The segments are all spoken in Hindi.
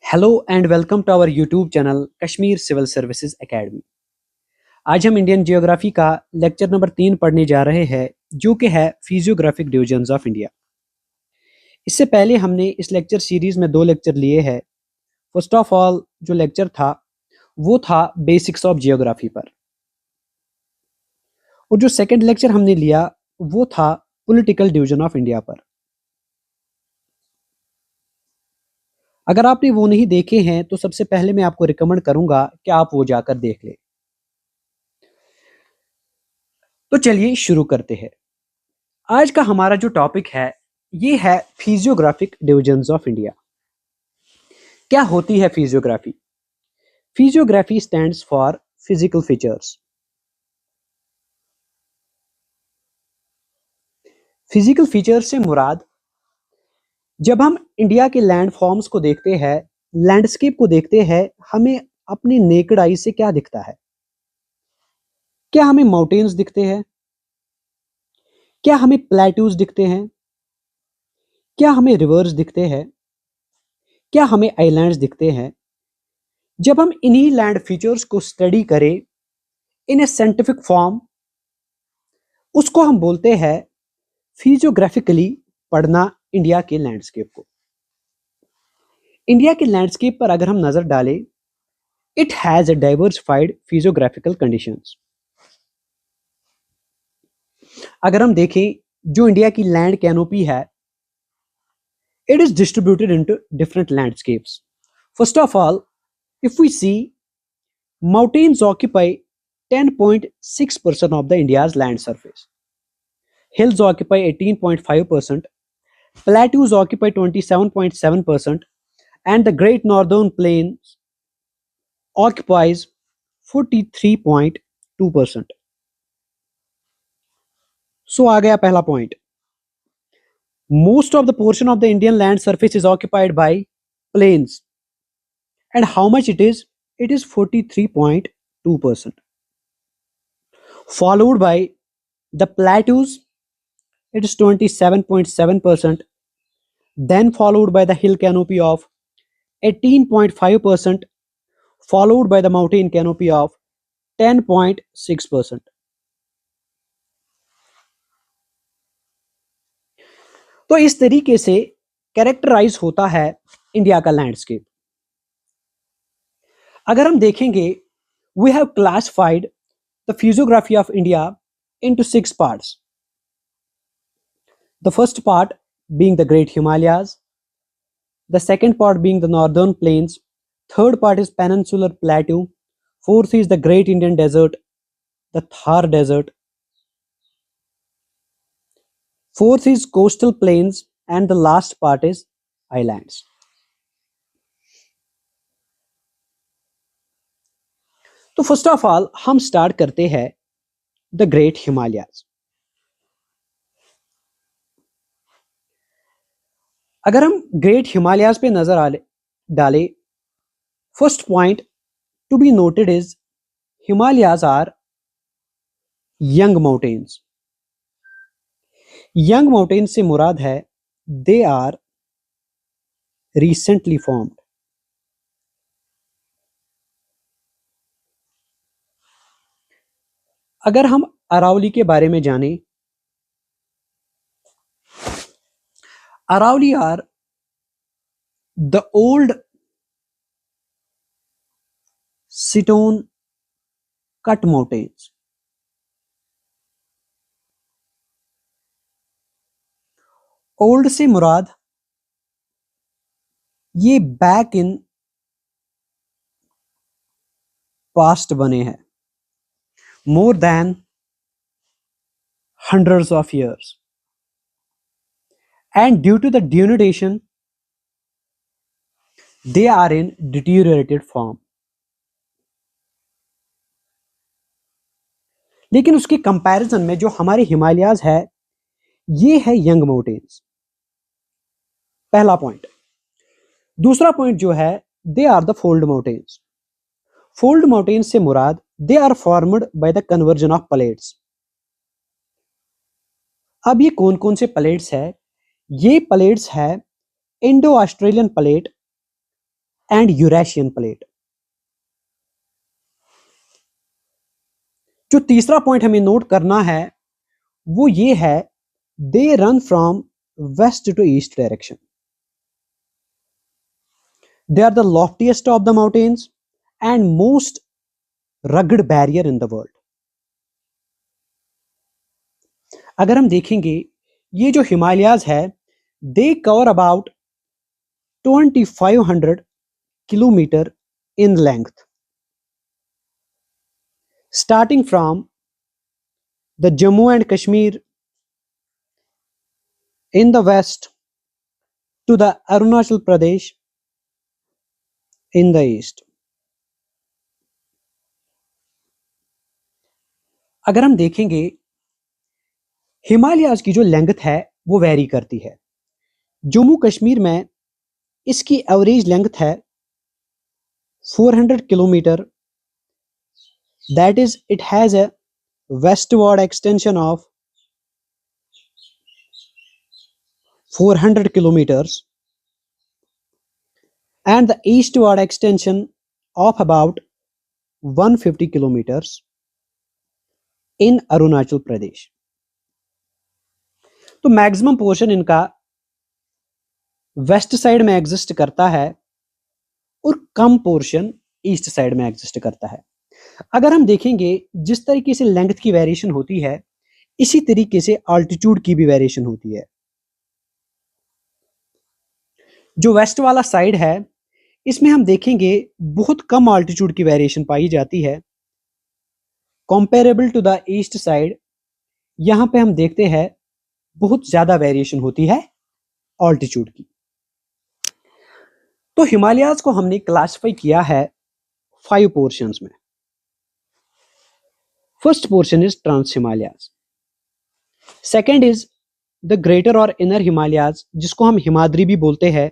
Hello and welcome to our YouTube channel Kashmir civil services academy. आज हम इंडियन जियोग्राफी का लेक्चर नंबर 3 पढ़ने जा रहे हैं, जो कि है फिजियोग्राफिक डिवीजन्स ऑफ इंडिया। इससे पहले हमने इस लेक्चर सीरीज में 2 लेक्चर लिए हैं। फर्स्ट ऑफ ऑल जो लेक्चर था वो था बेसिक्स ऑफ जियोग्राफी पर, और जो सेकंड लेक्चर हमने लिया वो था पॉलिटिकल डिवीजन ऑफ इंडिया पर। अगर आपने वो नहीं देखे हैं तो सबसे पहले मैं आपको रिकमेंड करूंगा कि आप वो जाकर देख लें। तो चलिए शुरू करते हैं। आज का हमारा जो टॉपिक है ये है फिजियोग्राफिक डिवीजन्स ऑफ इंडिया। क्या होती है physiography? Physiography stands for physical features. Physical features से मुराद, जब हम इंडिया के लैंड फॉर्म्स को देखते हैं, लैंडस्केप को देखते हैं, हमें अपनी नेकेड आई से क्या दिखता है? क्या हमें माउंटेन्स दिखते हैं? क्या हमें प्लेट्यूज दिखते हैं? क्या हमें रिवर्स दिखते हैं? क्या हमें आइलैंड्स दिखते हैं? जब हम इन्हीं लैंड फीचर्स को स्टडी करें इन ए साइंटिफिक फॉर्म, उसको हम बोलते हैं फिजियोग्राफिकली पढ़ना इंडिया के लैंडस्केप को। इंडिया के लैंडस्केप पर अगर हम नजर डालें, it has a diversified physiographical conditions. अगर हम देखें जो इंडिया की लैंड कैनोपी है, it is distributed into different landscapes. First of all, if we see, mountains occupy 10.6% of the India's land surface. Hills occupy 18.5%, plateaus occupy 27.7%, and the Great Northern Plains occupies 43.2%. So आ गया पहला point. Most of the portion of the Indian land surface is occupied by plains. And how much it is? It is 43.2%. Followed by the plateaus, it is 27.7%. Then followed by the hill canopy of 18.5%, followed by the mountain canopy of 10.6%. तो इस तरीके से कैरेक्टराइज होता है इंडिया का लैंडस्केप। अगर हम देखेंगे, we have classified the physiography of India into 6 parts. The first part being the Great Himalayas, the second part being the Northern Plains, third part is Peninsular Plateau, fourth is the Great Indian Desert, the Thar Desert, fourth is Coastal Plains, and the last part is Islands. तो फर्स्ट ऑफ ऑल हम स्टार्ट करते हैं द ग्रेट हिमालयाज। अगर हम ग्रेट हिमालयाज पे नजर डालें, first point to be noted is Himalayas are young mountains. Young mountains से मुराद है दे आर रिसेंटली फॉर्म्ड। अगर हम अरावली के बारे में जानें, Aravalli are the old stone cut mountains. Old से मुराद ये बैक इन पास्ट बने हैं, more than hundreds of years, and due to the denudation they are in deteriorated form. लेकिन उसके कंपैरिजन में जो हमारे हिमालयाज है ये है यंग माउंटेन्स, पहला पॉइंट। दूसरा पॉइंट जो है, they are the fold mountains. Fold mountains से मुराद they are formed by the convergence of plates. अब ये कौन कौन से प्लेट्स है? ये प्लेट्स है Indo Australian plate, and Eurasian plate. जो तीसरा पॉइंट हमें नोट करना है वो ये है, they run from west to east direction. They are the loftiest of the mountains and most rugged barrier in the world. अगर हम देखेंगे ये जो हिमालयाज है, they cover about 2500 kilometres in length, starting from the Jammu and Kashmir in the west to the Arunachal Pradesh in the east. अगर हम देखेंगे हिमालयाज की जो लेंथ है वो वेरी करती है। जम्मू कश्मीर में इसकी एवरेज लेंथ है 400 kilometre, that is it has a westward extension of 400 kilometers and the eastward extension of about 150 kilometers in Arunachal Pradesh. तो मैक्सिमम पोर्शन इनका वेस्ट साइड में एग्जिस्ट करता है और कम पोर्शन ईस्ट साइड में एग्जिस्ट करता है। अगर हम देखेंगे जिस तरीके से लेंथ की वेरिएशन होती है इसी तरीके से आल्टीट्यूड की भी वेरिएशन होती है। जो वेस्ट वाला साइड है इसमें हम देखेंगे बहुत कम आल्टीट्यूड की वेरिएशन पाई जाती है comparable to the east side. यहां पे हम देखते हैं बहुत ज्यादा वेरिएशन होती है आल्टीट्यूड की। तो हिमालयाज को हमने क्लासिफाई किया है 5 पोर्शंस में। First portion is trans Himalayas, second is the greater और इनर हिमालयाज जिसको हम हिमाद्री भी बोलते हैं,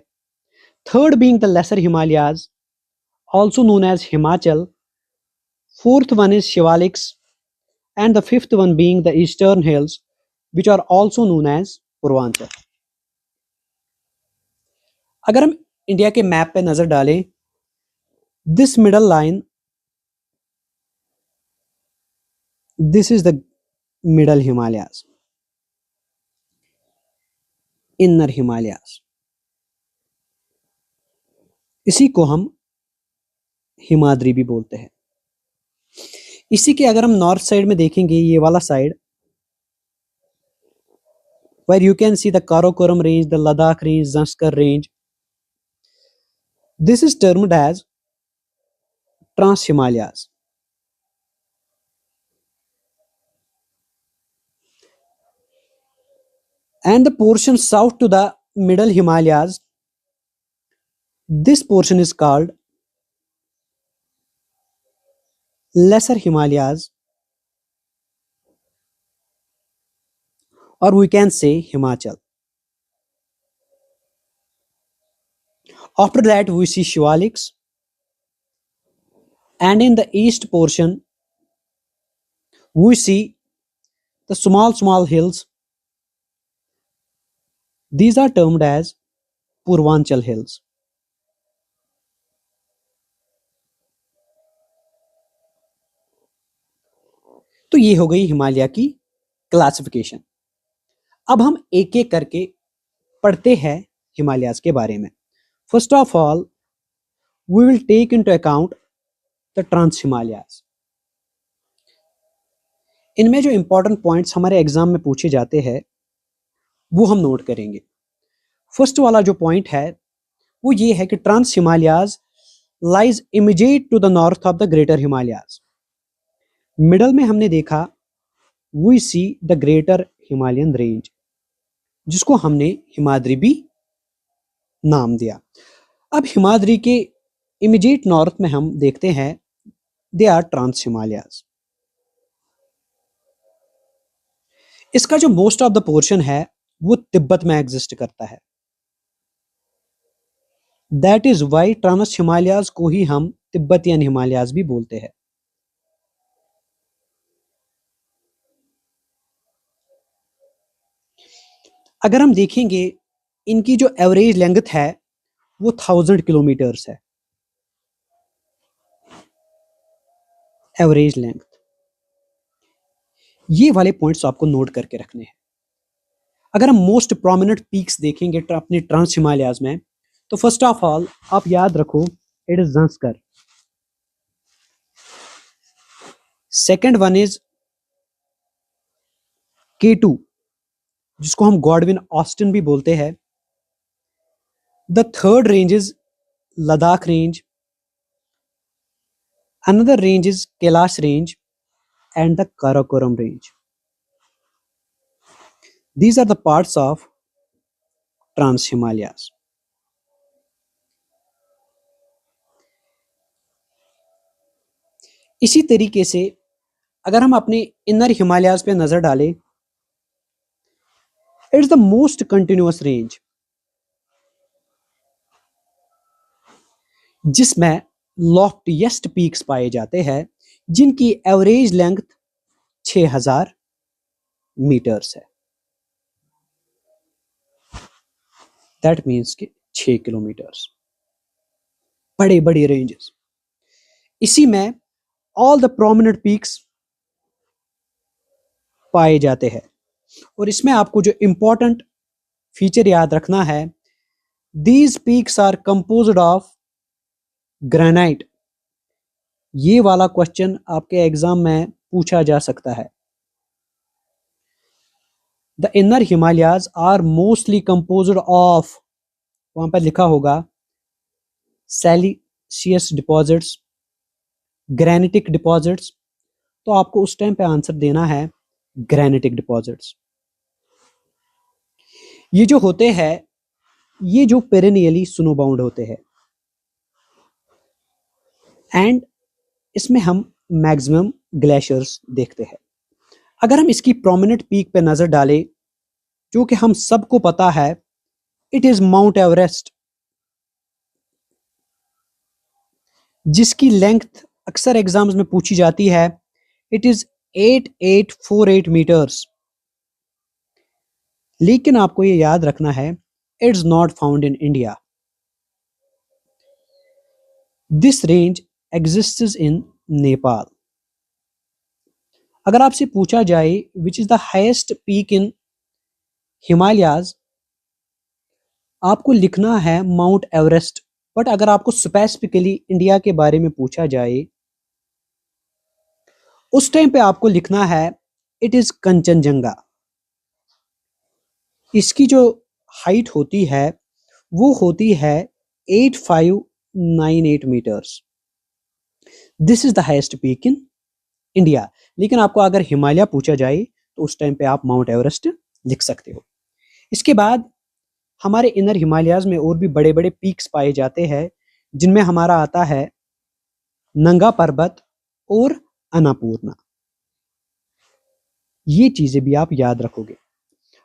third being the lesser Himalayas also known as Himachal, fourth one is Shivaliks, and the fifth one being the eastern hills which are also known as Purvanchal. अगर हम इंडिया के मैप पे नजर डालें, this middle line, this is the middle Himalayas, inner Himalayas, इसी को हम हिमाद्री भी बोलते हैं। इसी के अगर हम नॉर्थ साइड में देखेंगे ये वाला side, where you can see the Karakoram range, the Ladakh range, Zanskar range, this is termed as Trans Himalayas. And the portion south to the middle Himalayas, this portion is called Lesser Himalayas, or we can say Himachal. After that we see Shivaliks, and in the east portion we see the small hills. These are termed as Purvanchal hills. तो ये हो गई हिमालय की क्लासिफिकेशन। अब हम एक एक करके पढ़ते हैं हिमालयाज के बारे में। First of all we will take into account the trans Himalayas. इनमें जो इंपॉर्टेंट पॉइंट्स हमारे एग्जाम में पूछे जाते हैं वो हम नोट करेंगे। फर्स्ट वाला जो पॉइंट है वो ये है कि trans Himalayas lies immediate to the north of the greater Himalayas. Middle में हमने देखा we see the greater Himalayan range जिसको हमने हिमाद्री भी नाम दिया। अब हिमाद्री के इमीडिएट नॉर्थ में हम देखते हैं दे आर ट्रांस हिमालयाज। इसका जो मोस्ट ऑफ द पोर्शन है वो तिब्बत में एग्जिस्ट करता है। That is why trans Himalayas को ही हम तिब्बतियन हिमालयाज भी बोलते हैं। अगर हम देखेंगे इनकी जो एवरेज लेंथ है वो 1000 किलोमीटर्स है। एवरेज लेंथ, ये वाले पॉइंट्स आपको नोट करके रखने हैं। अगर हम मोस्ट प्रोमिनेंट पीक्स देखेंगे अपने ट्रांस हिमालयाज में, तो फर्स्ट ऑफ ऑल आप याद रखो, it is Zanskar. Second one is K2, जिसको हम गॉडविन ऑस्टिन भी बोलते हैं। The third range is Ladakh range, another range is Kailash range and the Karakoram range. These are the parts of Trans Himalayas. इसी तरीके से अगर हम अपने इनर हिमालयाज पे नजर डालें, it's the most continuous range, जिसमें लॉफ्टीएस्ट पीक्स पाए जाते हैं, जिनकी एवरेज लेंथ 6000 मीटर्स है। दैट मीन्स कि 6 किलोमीटर्स, बड़े बड़े रेंजेस। इसी में ऑल द प्रोमिनेंट पीक्स पाए जाते हैं। और इसमें आपको जो इंपॉर्टेंट फीचर याद रखना है, these peaks are composed of granite. ये वाला क्वेश्चन आपके एग्जाम में पूछा जा सकता है। The inner Himalayas are mostly composed of, वहां पर लिखा होगा सैलिशियस डिपॉजिट्स, ग्रेनिटिक डिपॉजिट्स, तो आपको उस टाइम पे आंसर देना है ग्रेनिटिक डिपॉजिट्स। ये जो होते हैं, ये जो पेरेनियली स्नो बाउंड होते हैं, एंड इसमें हम मैक्सिमम ग्लेशियर्स देखते हैं। अगर हम इसकी प्रोमिनेंट पीक पे नजर डालें, जो कि हम सबको पता है, इट इज माउंट एवरेस्ट, जिसकी लेंथ अक्सर एग्जाम्स में पूछी जाती है। It is 8848 metres. लेकिन आपको ये याद रखना है, it's not found in India. This range exists in Nepal. अगर आपसे पूछा जाए which is the highest peak in Himalayas, आपको लिखना है माउंट एवरेस्ट। बट अगर आपको स्पेसिफिकली इंडिया के बारे में पूछा जाए, उस टाइम पे आपको लिखना है इट इज कंचनजंगा। इसकी जो हाइट होती है वो होती है 8598 metres. This is the highest peak in India. लेकिन आपको अगर हिमालय पूछा जाए तो उस टाइम पे आप माउंट एवरेस्ट लिख सकते हो। इसके बाद हमारे इनर हिमालयाज में और भी बड़े बड़े पीक्स पाए जाते हैं, जिनमें हमारा आता है नंगा पर्वत और अन्नपूर्णा। ये चीजें भी आप याद रखोगे।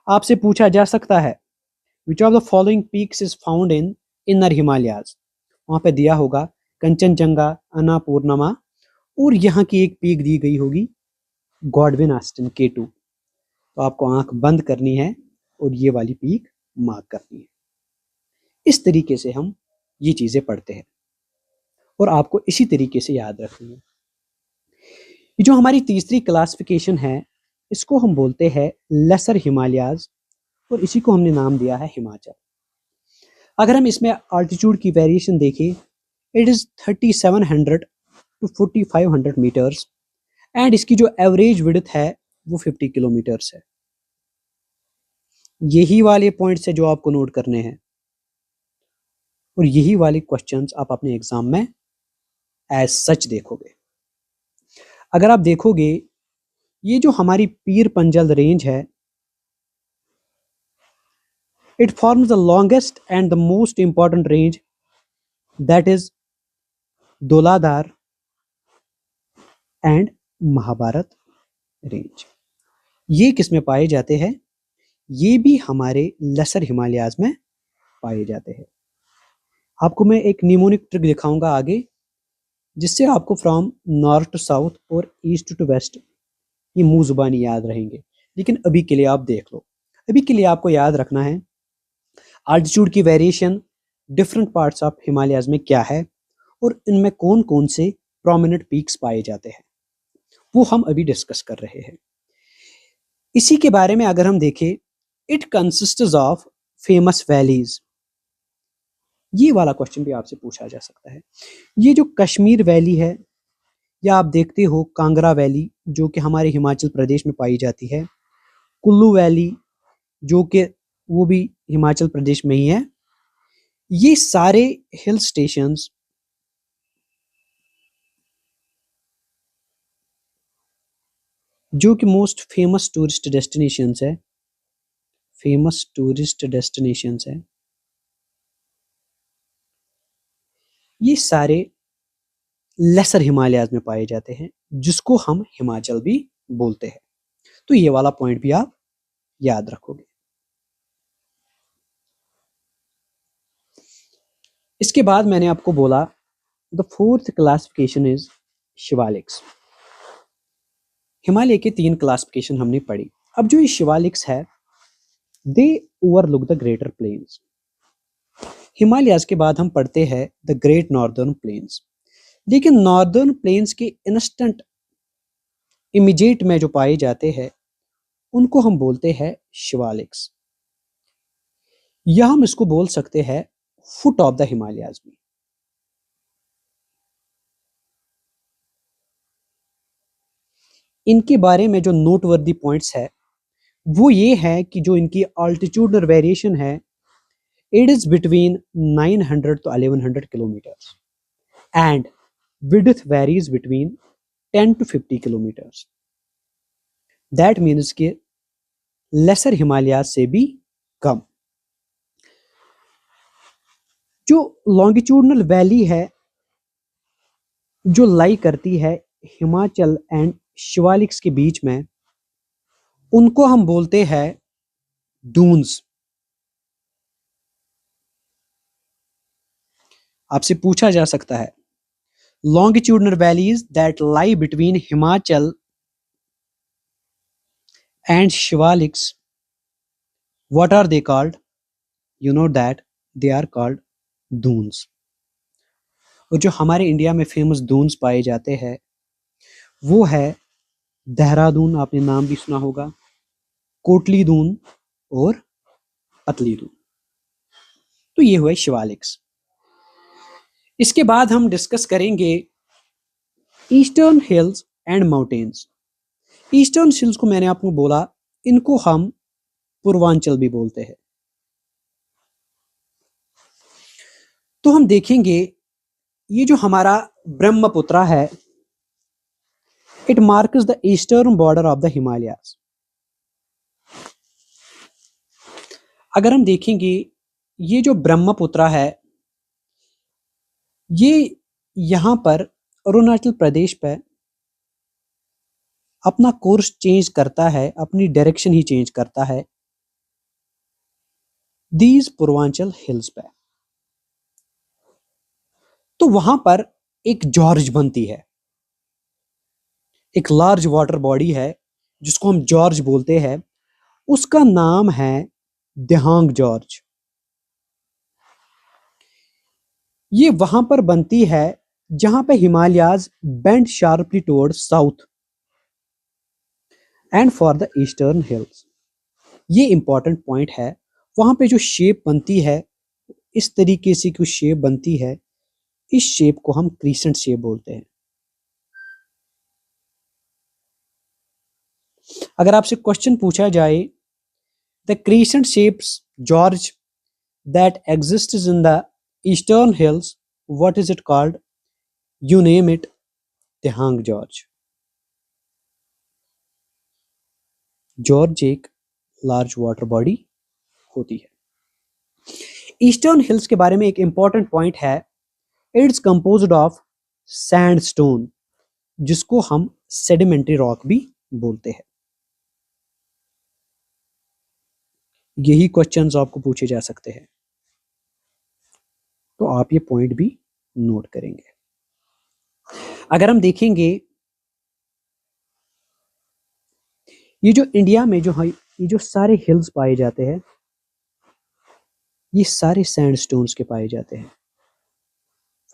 आपसे पूछा जा सकता है which of the following peaks is found in inner Himalayas, वहां पे दिया होगा कंचनजंगा, अन्नपूर्णा, और यहाँ की एक पीक दी गई होगी गॉडविन ऑस्टिन K2। तो आपको आंख बंद करनी है और ये वाली पीक मार्क करनी है। इस तरीके से हम ये चीजें पढ़ते हैं और आपको इसी तरीके से याद रखनी है। ये जो हमारी तीसरी क्लासिफिकेशन है, इसको हम बोलते हैं लेसर हिमालयाज, और इसी को हमने नाम दिया है हिमाचल। अगर हम इसमें आल्टीट्यूड की वेरिएशन देखें, it is 3700 to 4500 metres, and इसकी जो एवरेज विड्थ है वो 50 किलोमीटर्स है। यही वाले पॉइंट्स है जो आपको नोट करने हैं, और यही वाले क्वेश्चंस आप अपने एग्जाम में एज सच देखोगे। अगर आप देखोगे, ये जो हमारी पीर पंजल रेंज है, it forms the longest and the most important range, that is Dhauladhar and Mahabharat range. ये किस में पाए जाते हैं? ये भी हमारे लेसर हिमालयाज में पाए जाते हैं। आपको मैं एक निमोनिक ट्रिक दिखाऊंगा आगे, जिससे आपको फ्रॉम नॉर्थ टू साउथ और ईस्ट टू वेस्ट ये मुंह जुबानी याद रहेंगे। लेकिन अभी के लिए आप देख लो। अभी के लिए आपको याद रखना है आल्टीट्यूड की variation different parts of Himalayas में क्या है, और इनमें कौन कौन से प्रोमिनेंट पीक्स पाए जाते हैं। वो हम अभी डिस्कस कर रहे हैं। इसी के बारे में अगर हम देखें, it consists of famous valleys. ये वाला क्वेश्चन भी आपसे पूछा जा सकता है। ये जो कश्मीर वैली है, या आप देखते हो कांगड़ा वैली जो कि हमारे हिमाचल प्रदेश में पाई जाती है, कुल्लू वैली जो कि वो भी हिमाचल प्रदेश में ही है, ये सारे हिल स्टेशंस जो कि मोस्ट फेमस टूरिस्ट डेस्टिनेशंस है, फेमस टूरिस्ट डेस्टिनेशंस है, ये सारे लेसर हिमालयाज में पाए जाते हैं, जिसको हम हिमाचल भी बोलते हैं। तो ये वाला पॉइंट भी आप याद रखोगे। इसके बाद मैंने आपको बोला the fourth classification is Shivaliks. Himalaya के 3 क्लासिफिकेशन हमने पढ़ी। अब जो ये शिवालिक्स है, they overlook the greater plains. Himalayas के बाद हम पढ़ते हैं द ग्रेट नॉर्दर्न प्लेन्स, लेकिन नॉर्दर्न प्लेन्स के इंस्टेंट इमीडिएट में जो पाए जाते हैं उनको हम बोलते हैं शिवालिक्स, या हम इसको बोल सकते हैं फुट ऑफ द हिमालयाज भी। इनके बारे में जो नोटवर्दी पॉइंट्स है वो ये है कि जो इनकी ऑल्टीट्यूडनल वेरिएशन है, it is between 900 to 1100 kilometres and width varies between 10 to 50 kilometres. That means कि लेसर हिमालयाज से भी कम। जो लॉन्गिट्यूडनल वैली है जो लाई करती है हिमाचल एंड शिवालिक्स के बीच में, उनको हम बोलते हैं डून्स। आपसे पूछा जा सकता है longitudinal valleys that lie between Himachal and Shivaliks, what are they called? You know that they are called dunes. और जो हमारे इंडिया में फेमस दून्स पाए जाते हैं वो है देहरादून, आपने नाम भी सुना होगा, कोटली दून और पतली दून। तो ये हुए शिवालिक्स। इसके बाद हम डिस्कस करेंगे eastern hills and mountains. Eastern hills को मैंने आपको बोला, इनको हम पूर्वांचल भी बोलते हैं। तो हम देखेंगे ये जो हमारा ब्रह्मपुत्र है, it marks the eastern border of the Himalayas. अगर हम देखेंगे ये जो ब्रह्मपुत्र है, ये यहां पर अरुणाचल प्रदेश पे अपना कोर्स चेंज करता है, अपनी डायरेक्शन ही चेंज करता है दीज पूर्वांचल हिल्स पे। तो वहां पर एक जॉर्ज बनती है, एक लार्ज वाटर बॉडी है जिसको हम जॉर्ज बोलते हैं, उसका नाम है दिहांग जॉर्ज। ये वहां पर बनती है जहां पे Himalayas bend sharply toward south and for the eastern hills. ये इंपॉर्टेंट पॉइंट है। वहां पे जो शेप बनती है, इस तरीके से कुछ शेप बनती है, इस शेप को हम क्रीसेंट शेप बोलते हैं। अगर आपसे क्वेश्चन पूछा जाए the crescent shapes George that exist in the eastern hills, what is it called? You name it, Dihang George. George एक लार्ज वाटर बॉडी होती है। ईस्टर्न हिल्स के बारे में एक इंपॉर्टेंट पॉइंट है, इट्स कंपोज्ड ऑफ सैंडस्टोन, जिसको हम सेडिमेंट्री रॉक भी बोलते हैं। यही क्वेश्चंस आपको पूछे जा सकते हैं, तो आप ये पॉइंट भी नोट करेंगे। अगर हम देखेंगे ये जो इंडिया में जो है, ये जो सारे हिल्स पाए जाते हैं, ये सारे सैंडस्टोन्स के पाए जाते हैं।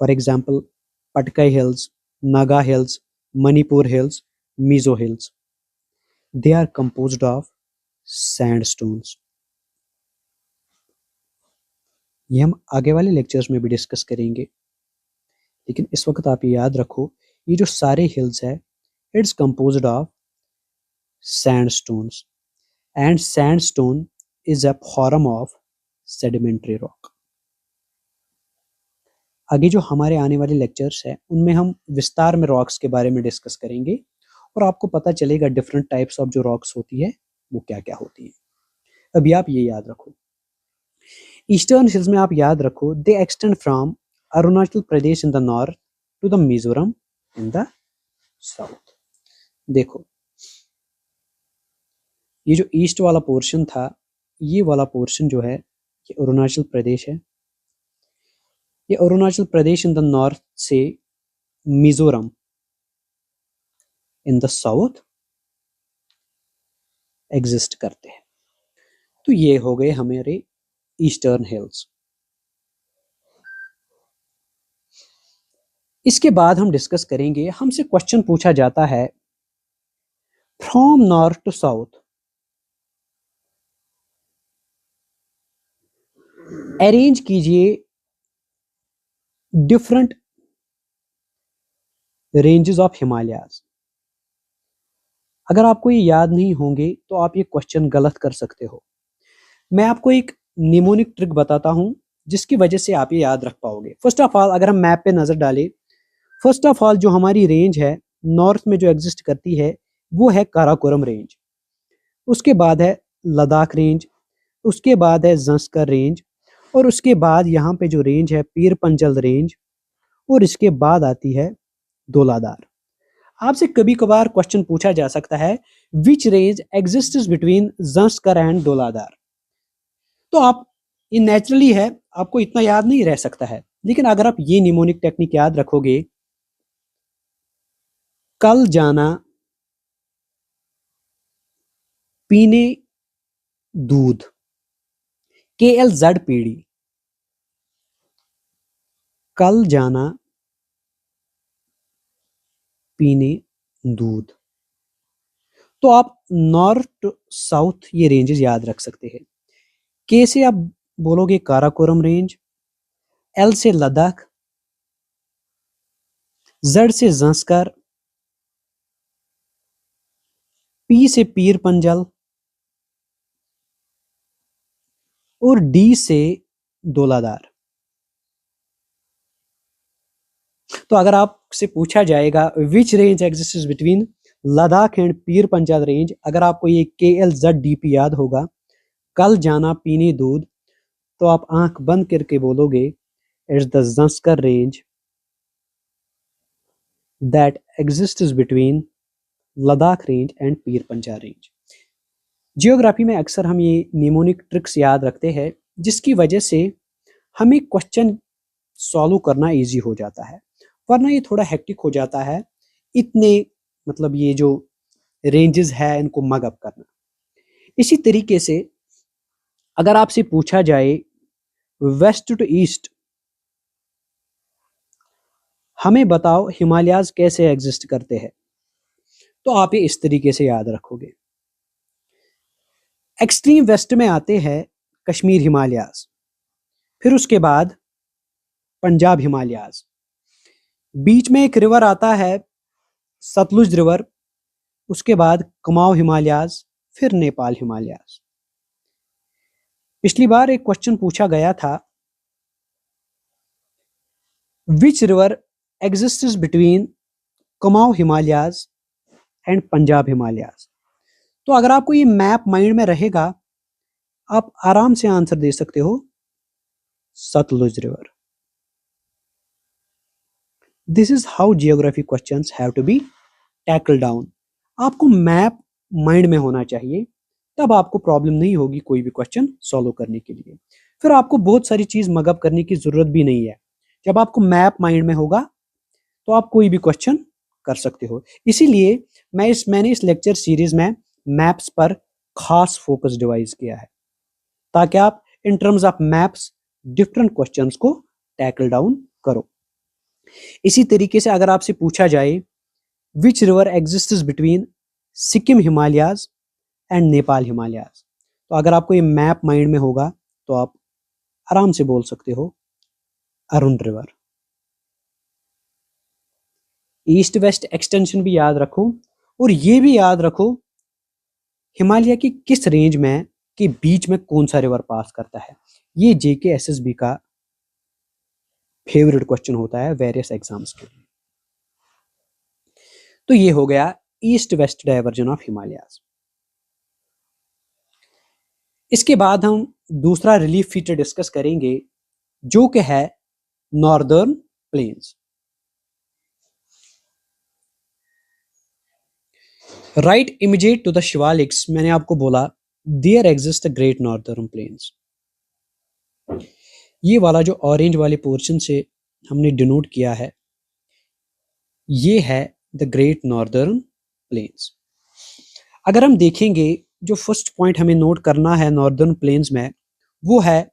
For example Patkai hills, Naga hills, Manipur hills, Mizo hills, they are composed of sandstones. ये हम आगे वाले लेक्चर्स में भी डिस्कस करेंगे, लेकिन इस वक्त आप ये याद रखो, ये जो सारे हिल्स है it's composed of sandstones, and sandstone is a form of sedimentary rock. आगे जो हमारे आने वाले लेक्चर्स हैं उनमें हम विस्तार में रॉक्स के बारे में डिस्कस करेंगे और आपको पता चलेगा डिफरेंट टाइप्स ऑफ जो रॉक्स होती है वो क्या क्या होती है। अभी आप ये याद रखो, ईस्टर्न हिल्स में आप याद रखो, they extend from Arunachal Pradesh in the north to the Mizoram in the south. देखो ये जो ईस्ट वाला पोर्शन था, ये वाला पोर्शन जो है ये अरुणाचल प्रदेश है, ये Arunachal Pradesh in the north से Mizoram in the south exist करते हैं। तो ये हो गए हमारे ईस्टर्न हिल्स। इसके बाद हम डिस्कस करेंगे, हमसे क्वेश्चन पूछा जाता है from north to south arrange कीजिए डिफरेंट रेंजेस ऑफ हिमालयाज। अगर आपको ये याद नहीं होंगे तो आप ये क्वेश्चन गलत कर सकते हो। मैं आपको एक निमोनिक ट्रिक बताता हूं जिसकी वजह से आप ये याद रख पाओगे। फर्स्ट ऑफ ऑल अगर हम मैप पे नजर डालें, फर्स्ट ऑफ ऑल जो हमारी रेंज है नॉर्थ में जो एग्जिस्ट करती है वो है काराकोरम रेंज, उसके बाद है लद्दाख रेंज, उसके बाद है जंस्कर रेंज, और उसके बाद यहाँ पे जो रेंज है पीर पंजल रेंज, और इसके बाद आती है धौलाधार। आपसे कभी कभार क्वेश्चन पूछा जा सकता है which range exists between Zanskar and Dhauladhar. तो आप ये नेचुरली है, आपको इतना याद नहीं रह सकता है, लेकिन अगर आप ये निमोनिक टेक्निक याद रखोगे, कल जाना पीने दूध, KLZPD, कल जाना पीने दूध। तो आप नॉर्थ टू साउथ ये रेंजेस याद रख सकते हैं। के से आप बोलोगे काराकोरम रेंज, L से लद्दाख, Z से जंस्कर, P से पीर पंजल, और D से धौलाधार। तो अगर आपसे पूछा जाएगा विच range exists between Ladakh and Pir Panjal range, अगर आपको ये KLZDP याद होगा, कल जाना पीने दूध, तो आप आंख बंद करके बोलोगे it's the Zanskar range that exists between Ladakh range and Pir Panjal range. Geography में अक्सर हम ये निमोनिक ट्रिक्स याद रखते हैं जिसकी वजह से हमें क्वेश्चन सॉल्व करना इजी हो जाता है, वरना ये थोड़ा हेक्टिक हो जाता है इतने मतलब ये जो रेंजेस है इनको मग अप करना। इसी तरीके से अगर आपसे पूछा जाए वेस्ट टू ईस्ट, हमें बताओ हिमालयाज कैसे एग्जिस्ट करते हैं, तो आप ये इस तरीके से याद रखोगे। एक्सट्रीम वेस्ट में आते हैं कश्मीर हिमालयाज, फिर उसके बाद पंजाब हिमालयाज, बीच में एक रिवर आता है सतलुज रिवर, उसके बाद कुमाऊं हिमालयाज, फिर नेपाल हिमालयाज। पिछली बार एक क्वेश्चन पूछा गया था which river exists between Kumaon Himalayas and Punjab Himalayas. तो अगर आपको ये मैप माइंड में रहेगा आप आराम से आंसर दे सकते हो Sutlej river. This is how geography questions have to be tackle down. आपको मैप माइंड में होना चाहिए, तब आपको प्रॉब्लम नहीं होगी कोई भी क्वेश्चन सॉल्व करने के लिए। फिर आपको बहुत सारी चीज मगअप करने की जरूरत भी नहीं है। जब आपको मैप माइंड में होगा तो आप कोई भी क्वेश्चन कर सकते हो। इसीलिए मैंने इस लेक्चर सीरीज में मैप्स पर खास फोकस डिवाइस किया है ताकि आप in terms of maps different questions को टैकल डाउन करो। इसी तरीके से अगर आपसे पूछा जाए which river exists between Sikkim Himalayas and Nepal Himalayas. तो अगर आपको ये मैप माइंड में होगा तो आप आराम से बोल सकते हो Arun river. East west extension भी याद रखो, और ये भी याद रखो हिमालय की किस रेंज में के बीच में कौन सा रिवर पास करता है। ये जेके एसएसबी का फेवरेट क्वेश्चन होता है वेरियस एग्जाम्स के लिए। तो ये हो गया east west diversion of Himalayas. इसके बाद हम दूसरा रिलीफ फीचर डिस्कस करेंगे जो कि है northern plains. Right immediate to the Shivaliks, मैंने आपको बोला there exist the great northern plains. ये वाला जो ऑरेंज वाले पोर्शन से हमने डिनोट किया है, ये है द ग्रेट नॉर्दर्न प्लेन्स। अगर हम देखेंगे जो फर्स्ट पॉइंट हमें नोट करना है नॉर्दर्न प्लेन्स में, वो है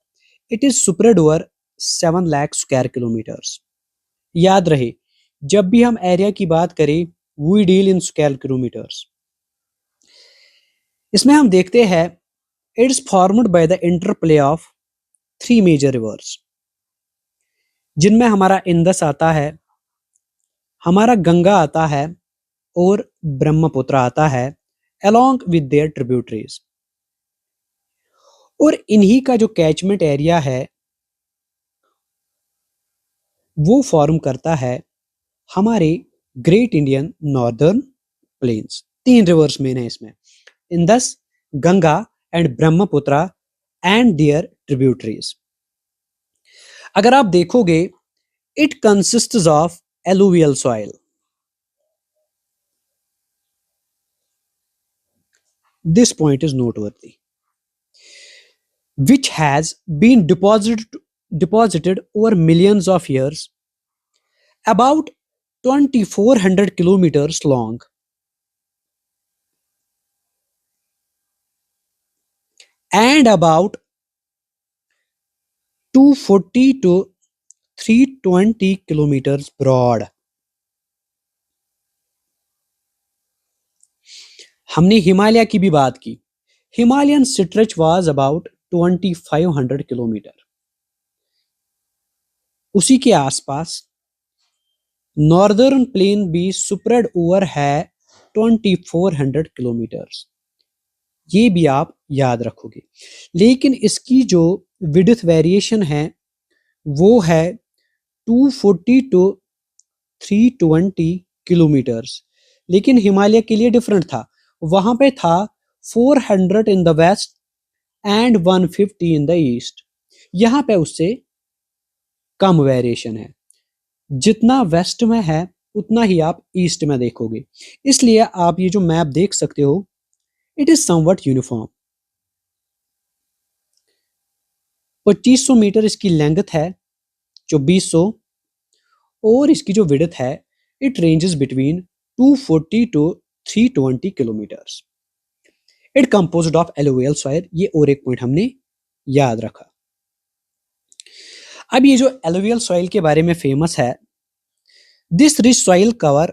it is spread over 7 lakh square kilometres. याद रहे जब भी हम एरिया की बात करें we deal in square kilometres. इसमें हम देखते हैं it is formed by the interplay of 3 major rivers, जिनमें हमारा इंदस आता है, हमारा गंगा आता है और ब्रह्मपुत्र आता है along with their tributaries। और इन्हीं का जो कैचमेंट एरिया है वो फॉर्म करता है हमारे great Indian northern plains. 3 rivers main है इसमें, Indus, Ganga and Brahmaputra and their tributaries. अगर आप देखोगे it consists of alluvial soil. This point is noteworthy, which has been deposited over millions of years, about 2400 kilometers long, and about 240 to 320 kilometers broad। हमने हिमालय की भी बात की, Himalayan stretch was about 2500 kilometre. उसी के आसपास नॉर्दर्न प्लेन भी स्प्रेड ओवर है 2400 किलोमीटर्स। ये भी आप याद रखोगे, लेकिन इसकी जो विड्थ वेरिएशन है वो है 240 टू 320 किलोमीटर्स। लेकिन हिमालय के लिए डिफरेंट था, वहां पे था 400 in the west and 150 in the east. यहां पे उससे कम वेरिएशन है, जितना वेस्ट में है उतना ही आप ईस्ट में देखोगे। इसलिए आप ये जो मैप देख सकते हो it is somewhat uniform. 2500 metre इसकी लेंथ है, 2400, और इसकी जो विड्थ है it ranges between 240 to 320 kilometres. It composed of alluvial soil. ये और एक पॉइंट हमने याद रखा। अब ये जो एलुवियल सॉइल के बारे में फेमस है, this rich soil cover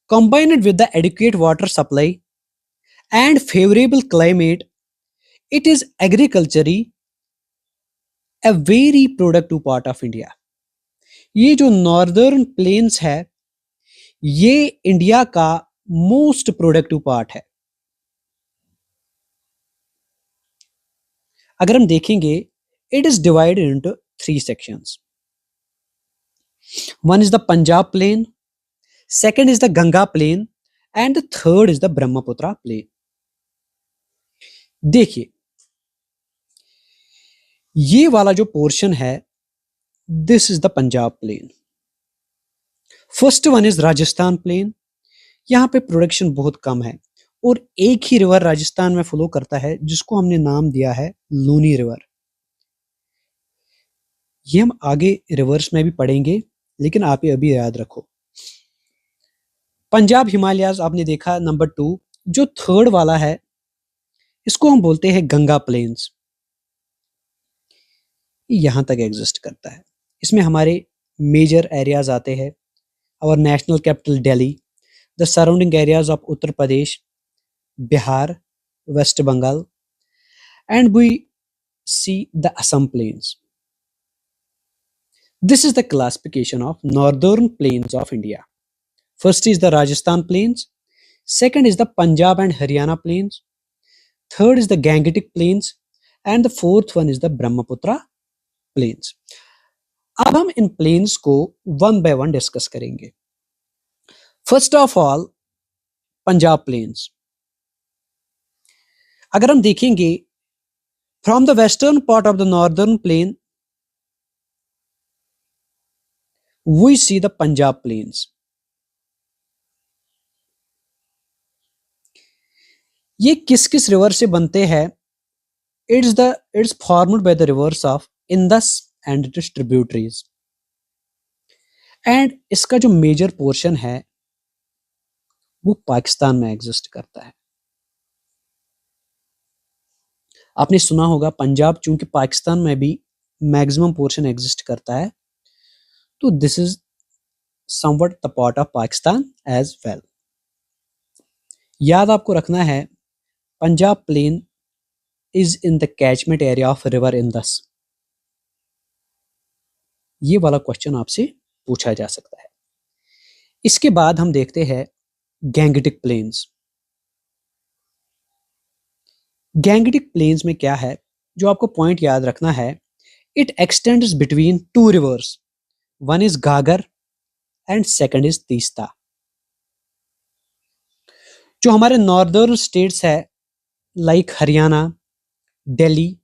combined with the adequate water supply and favorable climate, it is agriculturally a very productive part of India। ये जो नॉर्दर्न प्लेन्स है ये इंडिया का मोस्ट प्रोडक्टिव पार्ट है। अगर हम देखेंगे it is divided into 3 sections. One is the Punjab plain, second is the Ganga plain and the third is the Brahmaputra plain. देखिए ये वाला जो पोर्शन है this is the Punjab plain. First one is Rajasthan plain. यहां पे प्रोडक्शन बहुत कम है और एक ही रिवर राजस्थान में फ्लो करता है जिसको हमने नाम दिया है लूनी रिवर। ये हम आगे रिवर्स में भी पढ़ेंगे, लेकिन आप ये अभी याद रखो। पंजाब हिमालयाज आपने देखा नंबर 2। जो थर्ड वाला है इसको हम बोलते हैं गंगा प्लेन्स। यहां तक एग्जिस्ट करता है। इसमें हमारे मेजर एरियाज आते हैं, और national capital Delhi, the surrounding areas of Uttar Pradesh, Bihar, West Bengal, and we see the Assam plains. This is the classification of northern plains of India. First is the Rajasthan plains, second is the Punjab and Haryana plains, third is the Gangetic plains, and the fourth one is the Brahmaputra plains. अब हम इन प्लेन्स को वन बाय वन डिस्कस करेंगे. First of all Punjab plains. अगर हम देखेंगे from the western part of the northern plain we see the Punjab plains. ये किस किस रिवर से बनते हैं? It's formed by the rivers of Indus and its tributaries. And इसका जो मेजर पोर्शन है वो पाकिस्तान में एग्जिस्ट करता है. आपने सुना होगा पंजाब चूंकि पाकिस्तान में भी मैक्सिमम पोर्शन एग्जिस्ट करता है, तो this is somewhat the part of Pakistan as well. याद आपको रखना है Punjab plain is in the catchment area of river Indus. ये वाला क्वेश्चन आपसे पूछा जा सकता है. इसके बाद हम देखते हैं गैंगटिक प्लेन्स. गैंगटिक प्लेन्स में क्या है जो आपको पॉइंट याद रखना है? It extends between two rivers. One is Ghaghar and second is Teesta. जो हमारे नॉर्दर्न स्टेट्स है like Haryana, Delhi,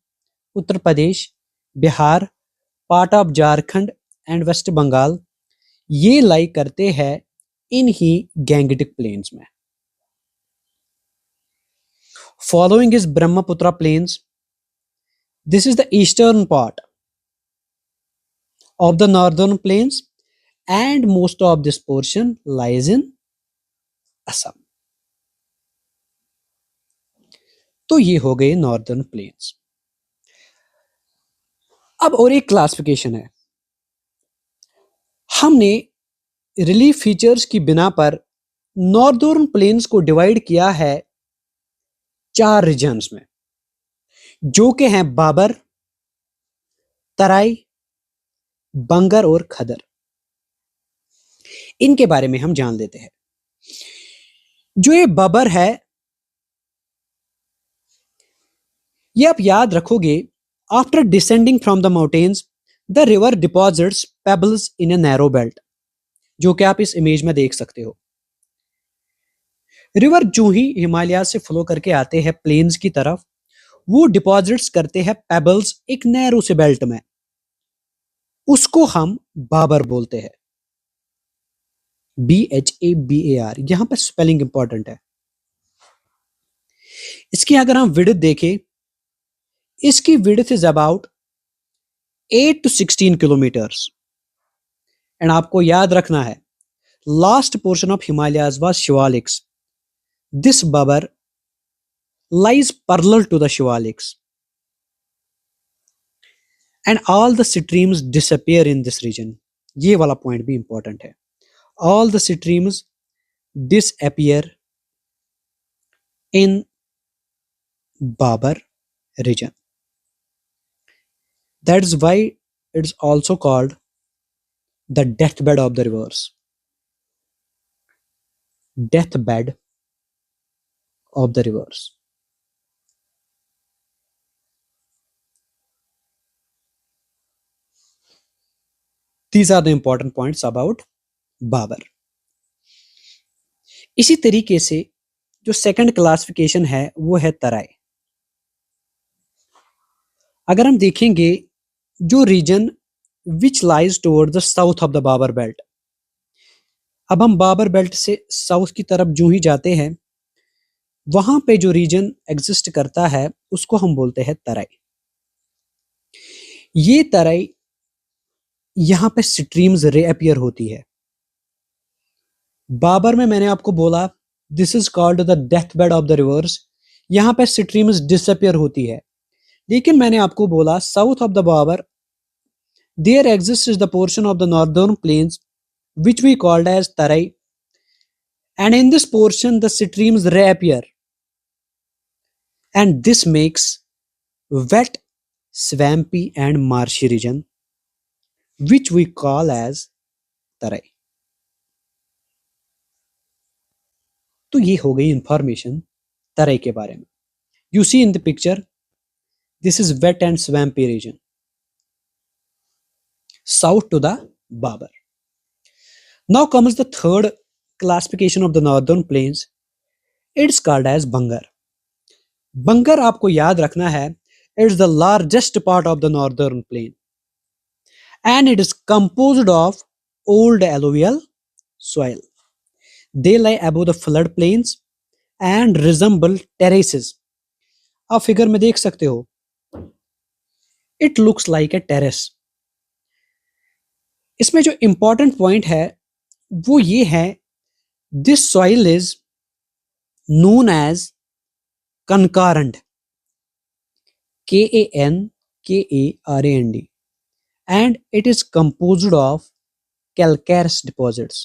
Uttar Pradesh, Bihar, part of Jharkhand and West Bengal, ये लाई करते हैं इन ही गैंगटिक प्लेन्स में. Following is Brahmaputra plains. This is the eastern part of the northern plains and most of this portion lies in Assam. तो ये हो गए नॉर्दर्न प्लेन्स. अब और एक क्लासिफिकेशन है. हमने रिलीफ फीचर्स की बिना पर नॉर्दर्न प्लेन्स को डिवाइड किया है 4 रीजन्स में, जो कि हैं बाबर, तराई, बंगर और खदर. इनके बारे में हम जान लेते हैं. जो ये बाबर है, ये आप याद रखोगे, after descending from the mountains the river deposits pebbles in a narrow belt, जो कि आप इस इमेज में देख सकते हो. रिवर जो ही हिमालय से फ्लो करके आते हैं प्लेन्स की तरफ, वो डिपॉजिट्स करते हैं पेबल्स एक नैरो से बेल्ट में. उसको हम बाबर बोलते हैं. BHABAR. यहां पर स्पेलिंग इंपॉर्टेंट है. इसकी अगर हम विड्थ देखें, इसकी width is about 8 to 16 kilometres. And आपको याद रखना है last portion of Himalayas was Shivaliks. This Bhabar lies parallel to the Shivaliks and all the streams disappear in this region. ये वाला पॉइंट भी इंपॉर्टेंट है. all the streams disappear in Babar region. That is why it's also called the deathbed of the rivers. Deathbed of the rivers. These are the important points about Babar. इसी तरीके से जो सेकंड क्लासिफिकेशन है वो है तराई. अगर हम देखेंगे जो region which lies toward the south of the Bhabar belt, अब हम बाबर बेल्ट से साउथ की तरफ जो ही जाते हैं, वहां पे जो रीजन एग्जिस्ट करता है उसको हम बोलते हैं तराई. ये तराई यहां पे स्ट्रीम्स रीअपियर होती है. बाबर में मैंने आपको बोला this is called the death bed of the reverse. यहां पे स्ट्रीम्स डिसअपियर होती है. लेकिन मैंने आपको बोला south of the Bhabar there exist the portion of the northern plains which we called as Terai, and in this portion the streams reappear, and this makes wet, swampy and marshy region, which we call as Terai. तो ये हो गई इंफॉर्मेशन तराई के बारे में। You see in the picture, this is wet and swampy region south to the Bhabar. Now comes the third classification of the northern plains, it's called as Bhangar. Bhangar आपको याद रखना है, it's the largest part of the northern plain and it is composed of old alluvial soil. They lie above the floodplains and resemble terraces. आप फिगर में देख सकते हो, it looks like a terrace. इसमें जो इंपॉर्टेंट पॉइंट है वो ये है, this soil is known as concurrent, Kankarand, and it is composed of calcareous deposits.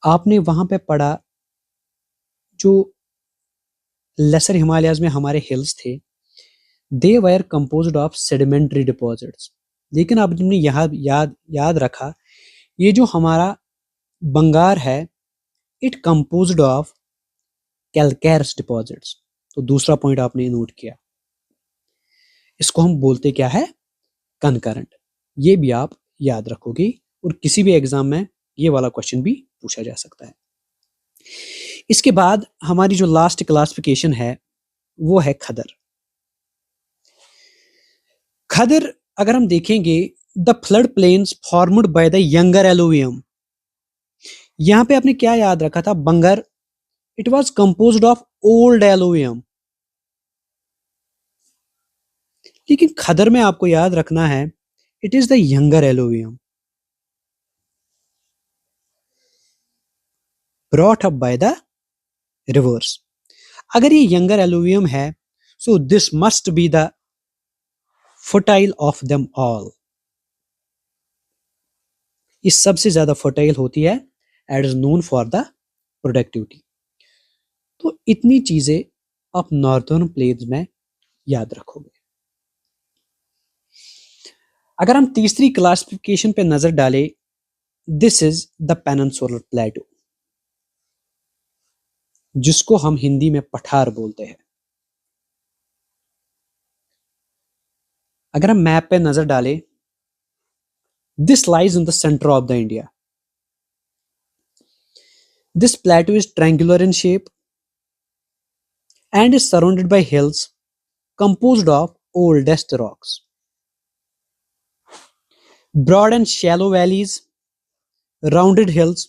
आपने वहां पे पढ़ा जो लेसर हिमालयाज में हमारे हिल्स थे, दे वर कंपोज्ड ऑफ सेडिमेंट्री डिपॉजिट्स। लेकिन आपने याद रखा, ये जो हमारा बंगार है, इट कंपोज्ड ऑफ कैलकेरस डिपॉजिट्स। तो दूसरा पॉइंट आपने नोट किया, इसको हम बोलते क्या है, कनकरेंट। ये भी आप याद रखोगे और किसी भी एग्जाम में ये वाला क्वेश्चन भी पूछा जा सकता है। इसके बाद हमारी जो लास्ट क्लासिफिकेशन है वो है खदर। खदर अगर हम देखेंगे, the flood plains formed by the younger alluvium. यहां पे आपने क्या याद रखा था, Bangar, it was composed of old alluvium. लेकिन खदर में आपको याद रखना है, it is the younger alluvium brought up by the reverse. अगर ये यंगर एलुवियम है, so this must be the fertile of them all. ये सबसे ज्यादा फर्टाइल होती है, and is known for the productivity. तो इतनी चीजें आप नॉर्दर्न प्लेन्स में याद रखोगे। अगर हम तीसरी क्लासिफिकेशन पे नजर डालें, दिस इज द पेनिनसुलर प्लेटो, जिसको हम हिंदी में पठार बोलते हैं। अगर हम मैप पे नजर डालें, this lies in the centre of the India. This plateau is triangular in shape and is surrounded by hills composed of oldest rocks. Broad and shallow valleys, rounded hills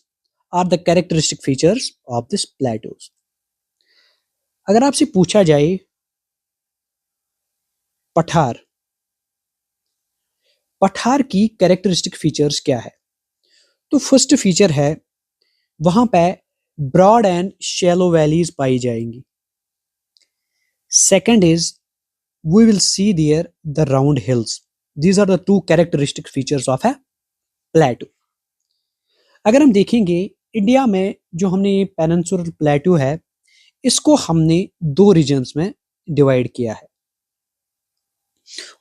are the characteristic features of this plateaus. अगर आपसे पूछा जाए पठार, पठार की कैरेक्टरिस्टिक फीचर्स क्या है, तो फर्स्ट फीचर है वहां पे ब्रॉड एंड शैलो वैलीज पाई जाएंगी। Second is, we will see there the round hills. These are the two characteristic features of a plateau. अगर हम देखेंगे इंडिया में जो हमने ये पेनिनसुलर प्लेटो है, इसको हमने दो रीजन्स में डिवाइड किया है।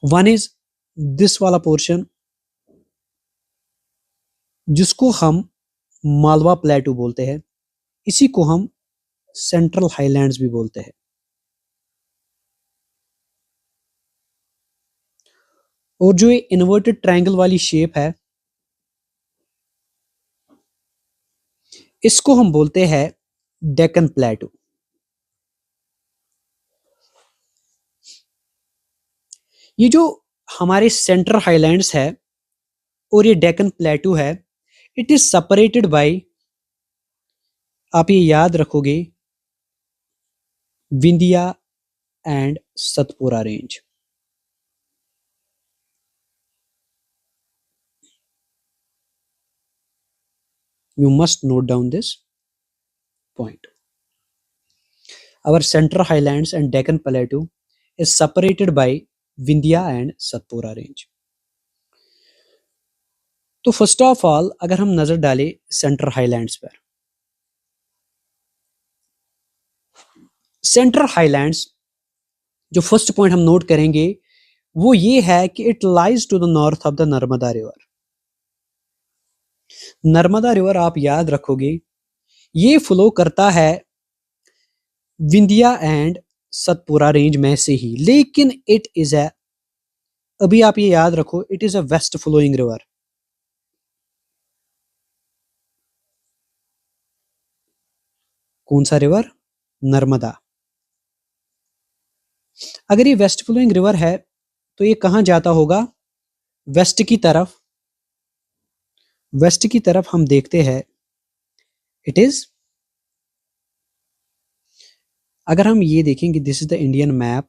वन इज दिस वाला पोर्शन, जिसको हम मालवा प्लेटो बोलते हैं, इसी को हम सेंट्रल हाईलैंड्स भी बोलते हैं। और जो ये इन्वर्टेड ट्रायंगल वाली शेप है, इसको हम बोलते हैं डेक्कन प्लेटो। ये जो हमारे सेंट्रल हाईलैंड्स है और ये डेक्कन प्लेटो है, इट इज सेपरेटेड बाय, आप ये याद रखोगे, Vindhya and Satpura range. You must note down this point. Our central highlands and Deccan Plateau is separated by Vindhya and Satpura range. तो फर्स्ट ऑफ ऑल अगर हम नजर डालें सेंट्रल हाईलैंड्स पर, सेंट्रल हाईलैंड्स जो फर्स्ट पॉइंट हम नोट करेंगे वो ये है कि it lies to the north of the Narmada river. Narmada river आप याद रखोगे ये फ्लो करता है विंध्या एंड सतपुरा रेंज में से ही, लेकिन इट इज ए, अभी आप ये याद रखो, it is a west flowing river. कौन सा रिवर? नर्मदा। अगर ये वेस्ट फ्लोइंग रिवर है तो ये कहां जाता होगा? वेस्ट की तरफ। वेस्ट की तरफ हम देखते हैं इट इज, अगर हम ये देखेंगे this is the Indian map,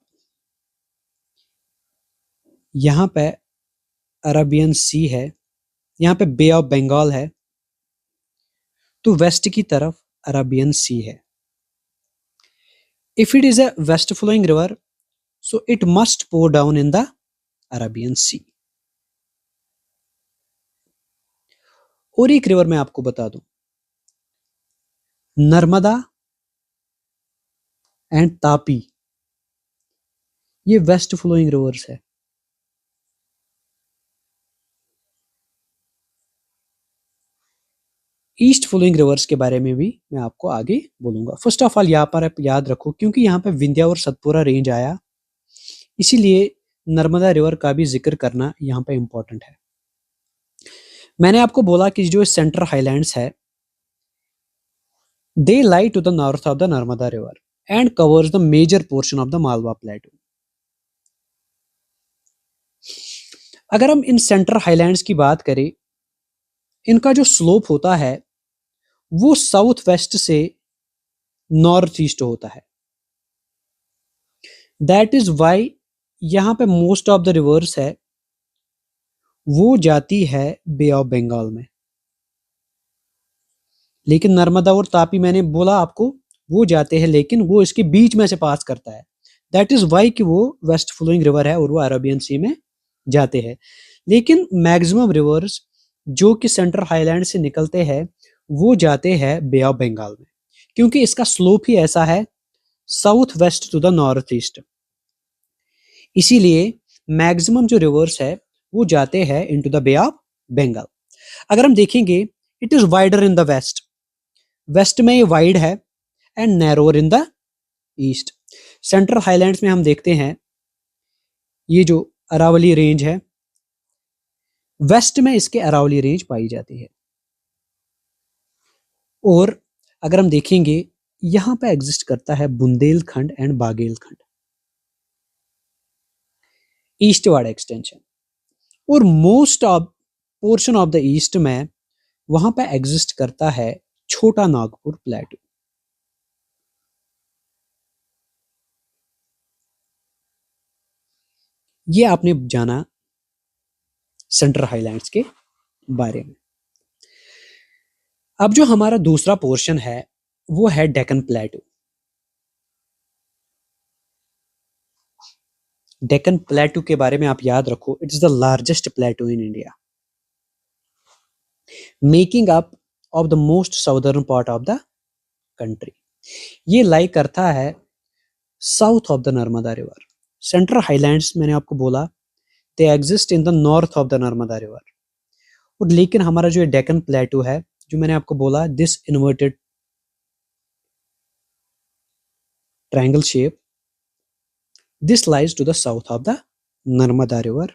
यहां पे अरबियन सी है, यहां पे बे ऑफ बंगाल है, तो वेस्ट की तरफ अरबियन सी है। If it is a west flowing river so it must pour down in the Arabian sea. और एक रिवर मैं आपको बता दूं, नर्मदा एंड तापी, ये वेस्ट फ्लोइंग रिवर्स है। ईस्ट फ्लोइंग रिवर्स के बारे में भी मैं आपको आगे बोलूंगा। फर्स्ट ऑफ ऑल यहाँ पर आप याद रखो क्योंकि यहाँ पे विंध्या और सतपुरा रेंज आया, इसीलिए नर्मदा रिवर का भी जिक्र करना यहाँ पे इंपॉर्टेंट है। मैंने आपको बोला कि जो सेंट्रल हाईलैंड्स है they lie to the north of the Narmada river and covers the major portion of the Malwa plateau. अगर हम इन सेंट्रल हाईलैंड्स की बात करें, इनका जो स्लोप होता है वो साउथ वेस्ट से नॉर्थ ईस्ट होता है। दैट इज वाई यहां पे मोस्ट ऑफ द रिवर्स है वो जाती है बे ऑफ बंगाल में, लेकिन नर्मदा और तापी मैंने बोला आपको वो जाते हैं, लेकिन वो इसके बीच में से पास करता है। दैट इज वाई कि वो वेस्ट फ्लोइंग रिवर है और वो अरेबियन सी में जाते हैं। लेकिन मैक्सिमम रिवर्स जो कि सेंट्रल हाईलैंड से निकलते हैं वो जाते हैं बे ऑफ बंगाल में, क्योंकि इसका स्लोप ही ऐसा है south west to the north east. इसीलिए मैक्सिमम जो रिवर्स है वो जाते हैं into the Bay of Bengal. अगर हम देखेंगे it is wider in the west, west में ये वाइड है and narrower in the east. Central Highlands में हम देखते हैं ये जो अरावली रेंज है, वेस्ट में इसके अरावली रेंज पाई जाती है। और अगर हम देखेंगे यहां पे एग्जिस्ट करता है बुंदेलखंड एंड बागेलखंड, ईस्टवर्ड एक्सटेंशन। और most of portion of the east में वहां पे एग्जिस्ट करता है छोटा नागपुर प्लेटू। ये आपने जाना सेंट्रल हाईलैंड्स के बारे में। अब जो हमारा दूसरा पोर्शन है वो है डेक्कन प्लेटू। डेक्कन प्लेटू के बारे में आप याद रखो it is the largest प्लेटू in India, making up of the most southern part of the country. ये लाई करता है south of the Narmada river. Central highlands मैंने आपको बोला they exist in the north of the Narmada river, और लेकिन हमारा जो डेक्कन प्लेटू है जो मैंने आपको बोला this inverted triangle shape, this lies to the south of the Narmada river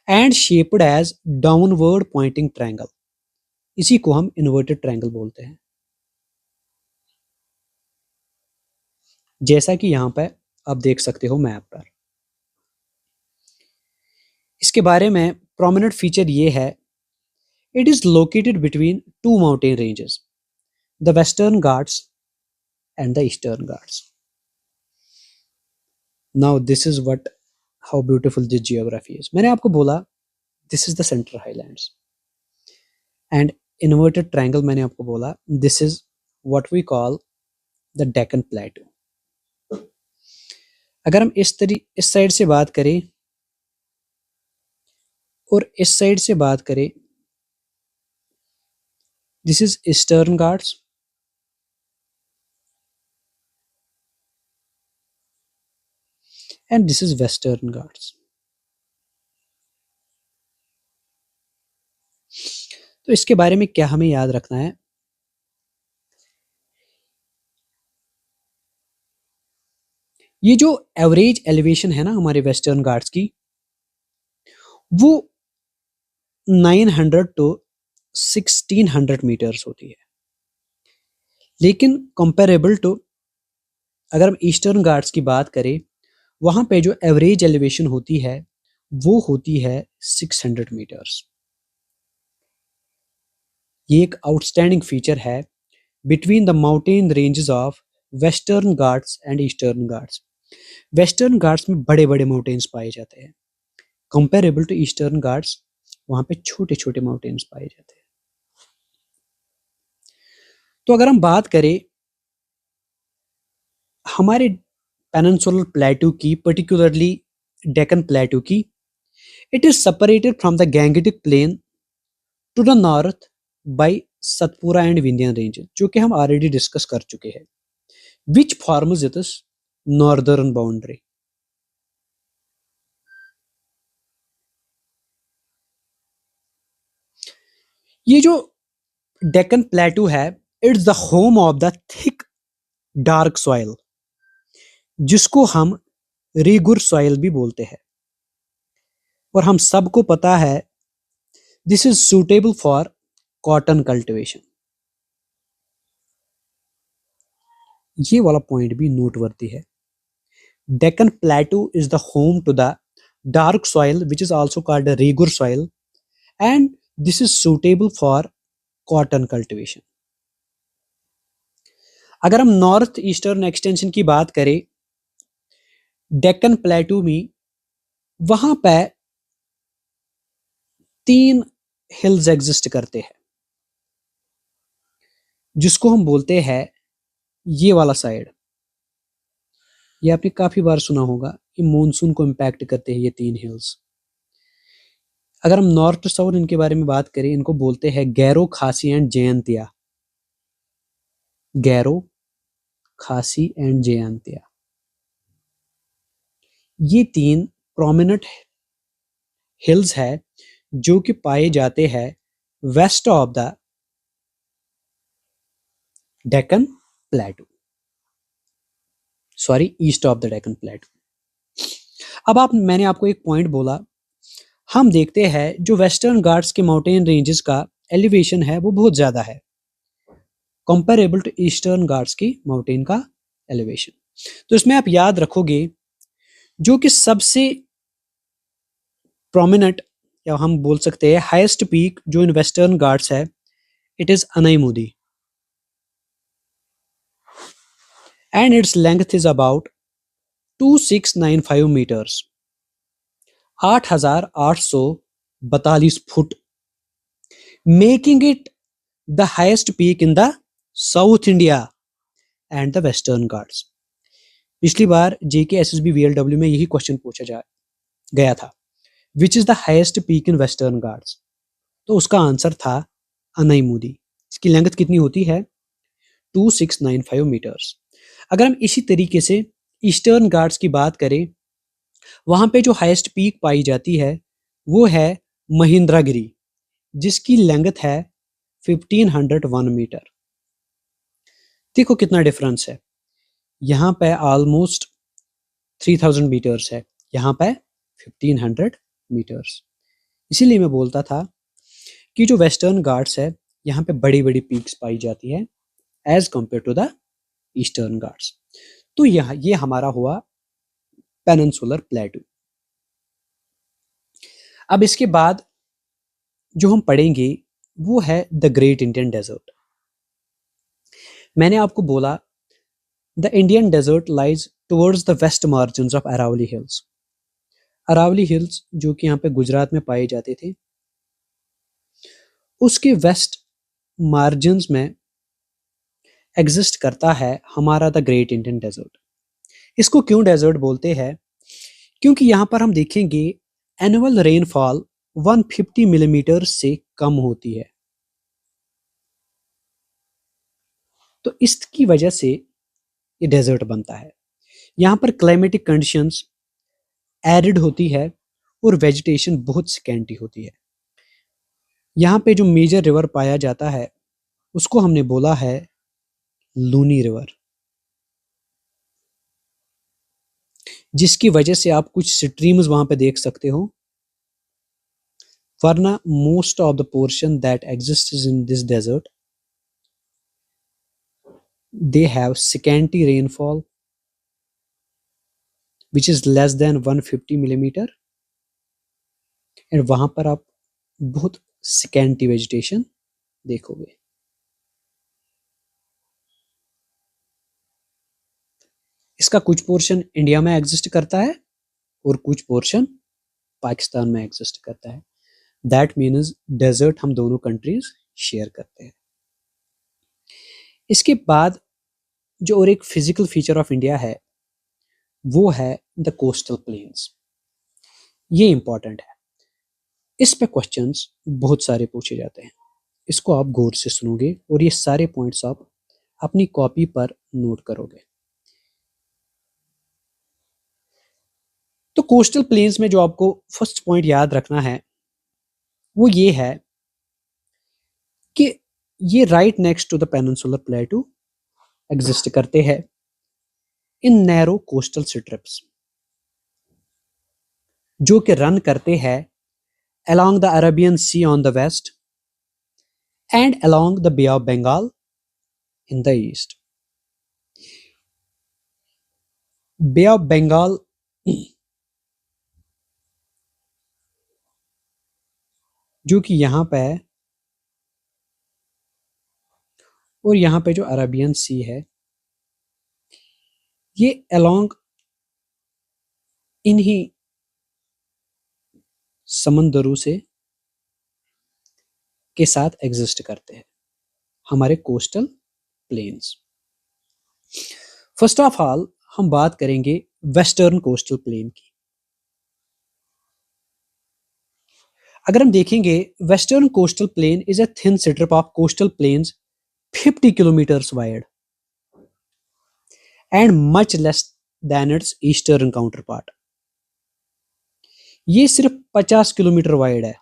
and shaped as downward pointing triangle। इसी को हम इन्वर्टेड ट्रायंगल बोलते हैं, जैसा कि यहां पर आप देख सकते हो मैप पर। इसके बारे में प्रोमिनेंट फीचर ये है it is located between two mountain ranges, the western Ghats and the eastern Ghats. Now this is what how beautiful this geography is. मैंने आपको बोला this is the central highlands and inverted triangle मैंने आपको बोला this is what we call the Deccan plateau. अगर हम इस साइड से बात करें और इस साइड से बात करें This is Eastern Ghats and this is Western Ghats. तो इसके बारे में क्या हमें याद रखना है? ये जो एवरेज एलिवेशन है ना हमारे वेस्टर्न घाट्स की, वो 900 टू 1600 मीटर्स होती है। लेकिन कंपेरेबल टू अगर हम ईस्टर्न घाट्स की बात करें, वहां पे जो एवरेज एलिवेशन होती है वो होती है 600 मीटर्स। ये एक आउटस्टैंडिंग फीचर है between the mountain ranges of western Ghats and eastern Ghats. Western Ghats में बड़े बड़े माउंटेन्स पाए जाते हैं, कंपेरेबल टू ईस्टर्न घाट्स वहां पे छोटे छोटे माउंटेन्स पाए जाते हैं। तो अगर हम बात करें हमारे पेनिनसुलर प्लेटू की, पर्टिकुलरली डेक्कन प्लेटू की, it is separated from the Gangetic plain to the north by Satpura and Vindhyan range, जो कि हम ऑलरेडी डिस्कस कर चुके हैं, which forms it is northern boundary. ये जो डेक्कन प्लेटू है, it's the home of the thick dark soil, जिसको हम रेगुर सॉइल भी बोलते हैं, और हम सबको पता है this is suitable for cotton cultivation. ये वाला पॉइंट भी नोटवर्दी है। Deccan plateau is the home to the dark soil which is also called regur soil, and this is suitable for cotton cultivation. अगर हम नॉर्थ ईस्टर्न एक्सटेंशन की बात करें डेक्कन प्लेटू में, वहां पे 3 हिल्स एग्जिस्ट करते हैं, जिसको हम बोलते हैं ये वाला साइड। ये आपने काफी बार सुना होगा कि मॉनसून को इम्पैक्ट करते हैं ये 3 हिल्स। अगर हम नॉर्थ टू साउथ इनके बारे में बात करें, इनको बोलते हैं गैरो, खासी एंड जयंतिया। गैरो, खासी एंड जयंतिया, ये 3 प्रोमिनेंट हिल्स है जो कि पाए जाते हैं west of the Deccan plateau, sorry east of the Deccan plateau. अब मैंने आपको एक पॉइंट बोला, हम देखते हैं जो वेस्टर्न घाट्स के माउंटेन रेंजेस का एलिवेशन है वो बहुत ज्यादा है कंपेरेबल टू ईस्टर्न घाट्स की माउंटेन का एलिवेशन। तो इसमें आप याद रखोगे जो कि सबसे प्रोमिनेंट या हम बोल सकते हैं हाईएस्ट पीक जो इन वेस्टर्न घाट्स है, it is Anamudi, and its length is about 2695 metres, 8842 foot, making it the highest peak in the South India and the western Ghats. पिछली बार जेके एसएसबी वीएलडब्ल्यू में यही क्वेश्चन पूछा गया था, विच is the highest peak in Western Ghats, तो उसका आंसर था अनाईमुदी। इसकी लेंथ कितनी होती है 2695 मीटर्स। अगर हम इसी तरीके से ईस्टर्न घाट्स की बात करें, वहां पे जो हाईएस्ट पीक पाई जाती है वो है महेंद्रगिरी, जिसकी लेंथ है 1501 मीटर। देखो कितना डिफरेंस है, यहाँ पे ऑलमोस्ट 3000 मीटर्स है, यहाँ पे 1500 मीटर्स। इसीलिए मैं बोलता था कि जो वेस्टर्न घाट्स है यहाँ पे बड़ी बड़ी पीक्स पाई जाती है as compare to the eastern Ghats. तो यहाँ ये हमारा हुआ पेनिनसुलर प्लेटू। अब इसके बाद जो हम पढ़ेंगे वो है द ग्रेट इंडियन डेजर्ट। मैंने आपको बोला the Indian desert lies towards the west margins of Aravalli hills. Aravalli hills जो कि यहाँ पे गुजरात में पाए जाते थे, उसके वेस्ट मार्जिन्स में एग्जिस्ट करता है हमारा द ग्रेट इंडियन डेजर्ट। इसको क्यों डेजर्ट बोलते हैं, क्योंकि यहाँ पर हम देखेंगे एनुअल रेनफॉल 150 मिलीमीटर से कम होती है। तो इसकी वजह से ये डेजर्ट बनता है। यहाँ पर क्लाइमेटिक कंडीशंस एरिड होती है और वेजिटेशन बहुत स्कैंटी होती है। यहाँ पे जो मेजर रिवर पाया जाता है उसको हमने बोला है लूनी रिवर, जिसकी वजह से आप कुछ स्ट्रीम्स वहां पे देख सकते हो, वरना most of the portion that exists in this desert they have scanty rainfall which is less than 150 millimeter, and वहां पर आप बहुत scanty vegetation देखोगे। इसका कुछ पोर्शन इंडिया में एग्जिस्ट करता है और कुछ पोर्शन पाकिस्तान में एग्जिस्ट करता है। दैट मीन्स डेजर्ट हम दोनों कंट्रीज शेयर करते हैं। इसके बाद जो और एक फिजिकल फीचर ऑफ इंडिया है वो है द कोस्टल प्लेन्स। ये इंपॉर्टेंट है, इस पे क्वेश्चंस बहुत सारे पूछे जाते हैं। इसको आप गौर से सुनोगे और ये सारे पॉइंट्स आप अपनी कॉपी पर नोट करोगे। तो कोस्टल प्लेन्स में जो आपको फर्स्ट पॉइंट याद रखना है वो ये है कि ये right next to the peninsular plateau exist करते हैं इन नैरो कोस्टल स्ट्रिप्स जो कि रन करते हैं along the Arabian Sea on the west and along the Bay of Bengal in the east. Bay of Bengal जो कि यहाँ पे है और यहाँ पे जो अरेबियन सी है ये along इन्हीं समंदरों से के साथ एग्जिस्ट करते हैं हमारे coastal planes. First of all हम बात करेंगे वेस्टर्न कोस्टल प्लेन की। अगर हम देखेंगे western coastal plain is a thin strip of coastal planes 50 kilometres wide and much less than it's eastern counterpart. ये सिर्फ 50 किलोमीटर वाइड है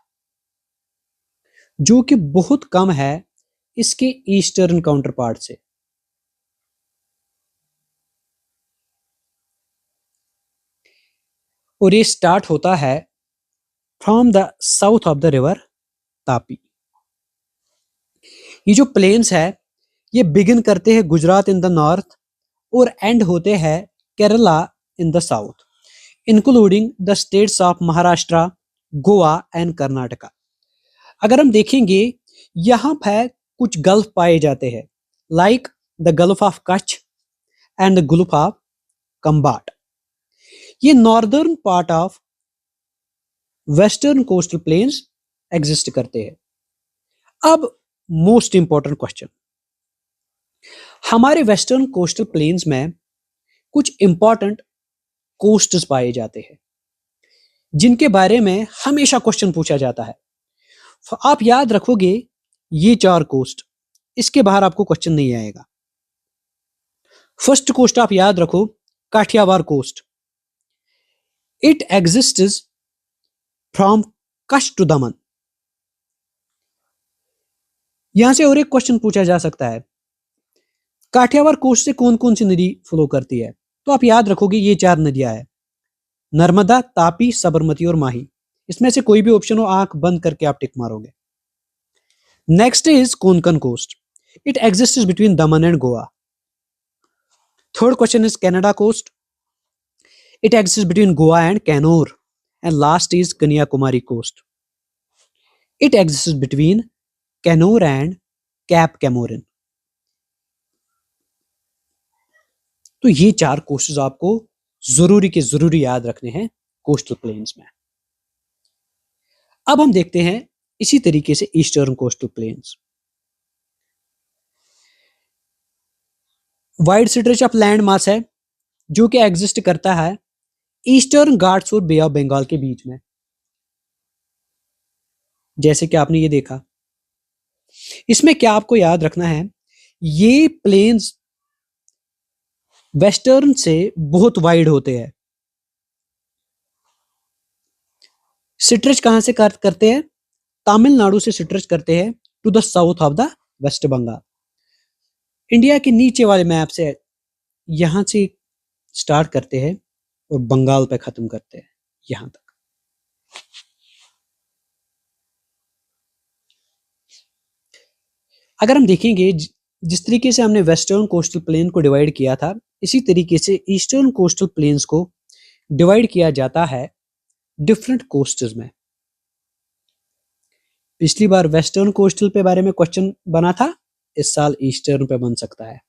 जो कि बहुत कम है इसके ईस्टर्न काउंटरपार्ट से। और ये स्टार्ट होता है from the south of the river Tapi. ये जो प्लेन्स है ये बिगिन करते हैं गुजरात इन द नॉर्थ और एंड होते हैं केरला इन the south, including the states of Maharashtra, Goa and Karnataka. अगर हम देखेंगे यहाँ पर कुछ गल्फ पाए जाते हैं like the Gulf of Kutch and the Gulf of Khambhat. ये northern part of western coastal plains exist करते हैं। अब मोस्ट इंपॉर्टेंट क्वेश्चन, हमारे वेस्टर्न कोस्टल प्लेन्स में कुछ इंपॉर्टेंट कोस्ट्स पाए जाते हैं जिनके बारे में हमेशा क्वेश्चन पूछा जाता है। आप याद रखोगे ये 4 कोस्ट, इसके बाहर आपको क्वेश्चन नहीं आएगा। फर्स्ट कोस्ट आप याद रखो, Kathiawar coast. It exists from Kutch to Daman. यहां से और एक क्वेश्चन पूछा जा सकता है, काठियावाड़ कोस्ट से कौन कौन सी नदी फ्लो करती है? तो आप याद रखोगे ये 4 नदियां हैं, नर्मदा, तापी, साबरमती और माही। इसमें से कोई भी ऑप्शन हो आंख बंद करके आप टिक मारोगे। Next is Konkan coast. It exists between Daman and Goa. Third question is Kanara coast. It exists between Goa and Cannanore. And last is Kanyakumari coast. It exists between Cannanore and Cape Comorin. तो ये 4 कोस्ट्स आपको जरूरी के जरूरी याद रखने हैं कोस्टल प्लेन्स में। अब हम देखते हैं इसी तरीके से eastern coastal planes. Wide stretch of land mass है जो कि एग्जिस्ट करता है ईस्टर्न घाट्स और बे ऑफ बंगाल के बीच में, जैसे कि आपने ये देखा। इसमें क्या आपको याद रखना है, ये प्लेन्स वेस्टर्न से बहुत वाइड होते हैं। स्ट्रेच कहां से करते हैं? तमिलनाडु से स्ट्रेच करते हैं to the south of the West Bengal. India के नीचे वाले मैप से यहां से स्टार्ट करते हैं और बंगाल पे खत्म करते हैं यहां तक। अगर हम देखेंगे जिस तरीके से हमने वेस्टर्न कोस्टल प्लेन को डिवाइड किया था, इसी तरीके से ईस्टर्न कोस्टल प्लेन्स को डिवाइड किया जाता है डिफरेंट कोस्ट्स में। पिछली बार वेस्टर्न कोस्टल पे बारे में क्वेश्चन बना था, इस साल ईस्टर्न पे बन सकता है,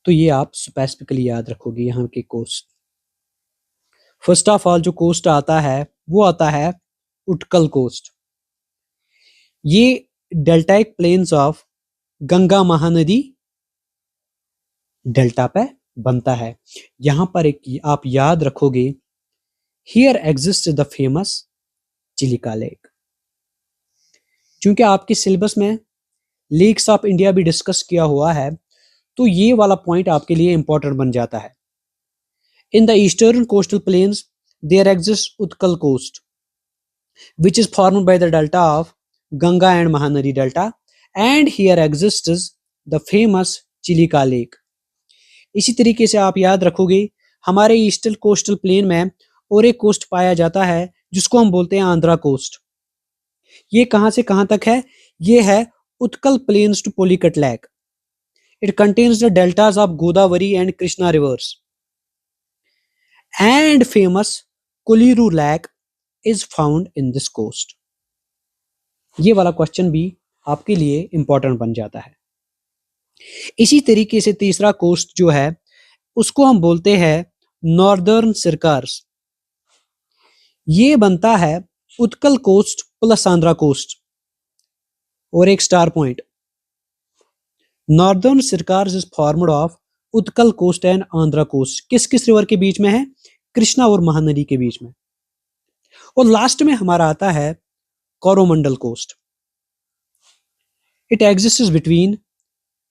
तो ये आप स्पेसिफिकली याद रखोगे यहाँ के कोस्ट। फर्स्ट ऑफ ऑल जो कोस्ट आता है वो आता है उत्कल कोस्ट। ये deltaic plains of Ganga Mahanadi delta पे बनता है। यहां पर एक आप याद रखोगे, here exist the famous Chilika lake. क्योंकि आपके सिलेबस में लेक्स ऑफ इंडिया भी डिस्कस किया हुआ है, तो ये वाला पॉइंट आपके लिए इंपॉर्टेंट बन जाता है। In the eastern coastal plains there exist Utkal coast which is formed by the delta of Ganga and Mahanadi delta, and here exists the famous Chilika lake. इसी तरीके से आप याद रखोगे, हमारे ईस्टर्न कोस्टल प्लेन में और एक कोस्ट पाया जाता है जिसको हम बोलते हैं आंध्रा कोस्ट। ये कहां से कहां तक है? ये है Utkal plains to Pulicat lake. It contains the deltas of Godavari and Krishna rivers and famous Kolleru lake is found in this coast। ये वाला क्वेश्चन भी आपके लिए इंपॉर्टेंट बन जाता है। इसी तरीके से तीसरा कोस्ट जो है उसको हम बोलते हैं नॉर्दर्न सिरकार्स। ये बनता है Utkal coast plus Andhra coast. और एक star point, Northern Circars is formed of Utkal coast and Andhra coast. किस किस रिवर के बीच में है? कृष्णा और महानदी के बीच में। और लास्ट में हमारा आता है Coromandel coast. It exists between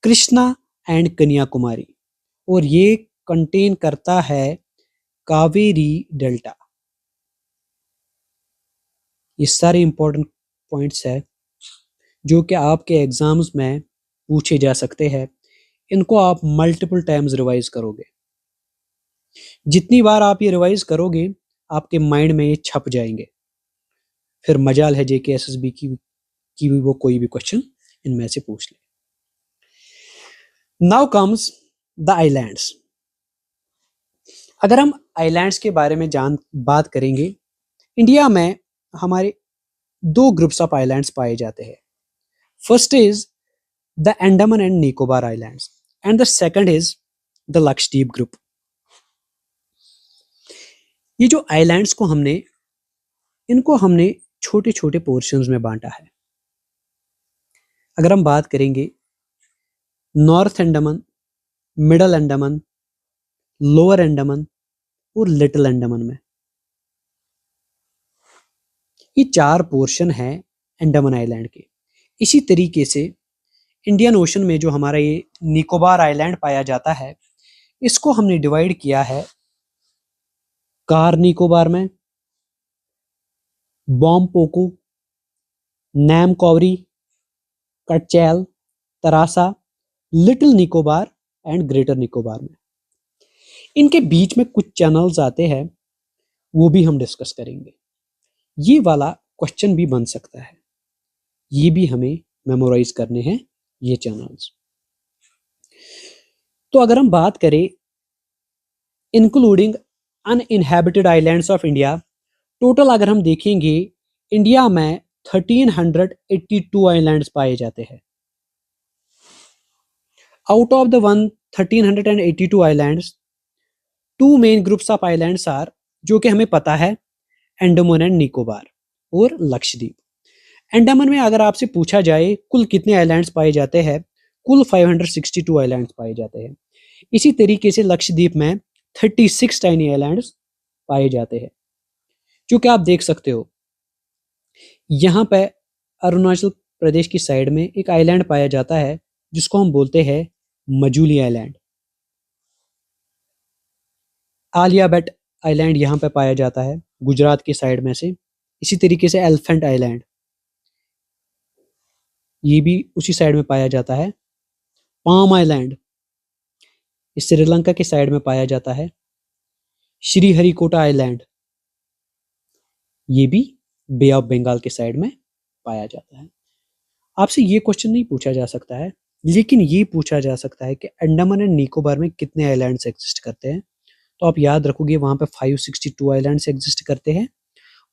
Krishna and Kanyakumari और ये कंटेन करता है कावेरी डेल्टा। ये सारे इंपॉर्टेंट पॉइंट्स है जो कि आपके एग्जाम्स में पूछे जा सकते हैं। इनको आप मल्टीपल टाइम्स रिवाइज करोगे। जितनी बार आप ये रिवाइज करोगे आपके माइंड में ये छप जाएंगे। फिर मजाल है जेके एसएसबी की भी वो कोई भी क्वेश्चन इनमें से पूछ ले। Now comes the islands. अगर हम आइलैंड्स के बारे में बात करेंगे, इंडिया में हमारे दो ग्रुप्स ऑफ आइलैंड्स पाए जाते हैं। First is the Andaman and Nicobar islands and the second is the Lakshadweep group. ये जो आइलैंड्स को इनको हमने छोटे छोटे पोर्शंस में बांटा है। अगर हम बात करेंगे north Andaman, middle Andaman, lower Andaman और लिटिल अंडमान में, ये चार पोर्शन है अंडमान आइलैंड के। इसी तरीके से इंडियन ओशन में जो हमारा ये निकोबार आइलैंड पाया जाता है, इसको हमने डिवाइड किया है कार निकोबार में, Bompoka, Nancowry, Katchal, Teressa, Little Nicobar and Greater Nicobar में। इनके बीच में कुछ चैनल्स आते हैं, वो भी हम डिस्कस करेंगे। ये वाला क्वेश्चन भी बन सकता है, ये भी हमें मेमोराइज करने हैं ये चैनल्स। तो अगर हम बात करें including uninhabited islands of India, total अगर हम देखेंगे इंडिया में 1382 आइलैंड्स पाए जाते हैं। Out of the 1382 islands, two main groups of islands are, जो कि हमें पता है, अंडमान एंड निकोबार और लक्षद्वीप। अंडमान में अगर आपसे पूछा जाए कुल कितने आइलैंड्स पाए जाते हैं, कुल 562 आइलैंड्स पाए जाते हैं। इसी तरीके से लक्षद्वीप में 36 टाइनी आइलैंड्स पाए जाते हैं, जो कि आप देख सकते हो। यहाँ पे अरुणाचल प्रदेश की साइड में एक आइलैंड पाया जाता है जिसको हम बोलते हैं मजूली आइलैंड। आलिया भट्ट आइलैंड यहाँ पे पाया जाता है गुजरात की साइड में से। इसी तरीके से एलिफेंट आइलैंड, ये भी उसी साइड में पाया जाता है। पाम आइलैंड इस श्रीलंका के साइड में पाया जाता है। श्रीहरिकोटा आइलैंड ये भी बे ऑफ बंगाल के साइड में पाया जाता है। आपसे ये क्वेश्चन नहीं पूछा जा सकता है, लेकिन ये पूछा जा सकता है कि अंडमान एंड निकोबार में कितने आइलैंड्स एग्जिस्ट करते हैं। तो आप याद रखोगे वहां पे 562 आइलैंड्स एग्जिस्ट करते हैं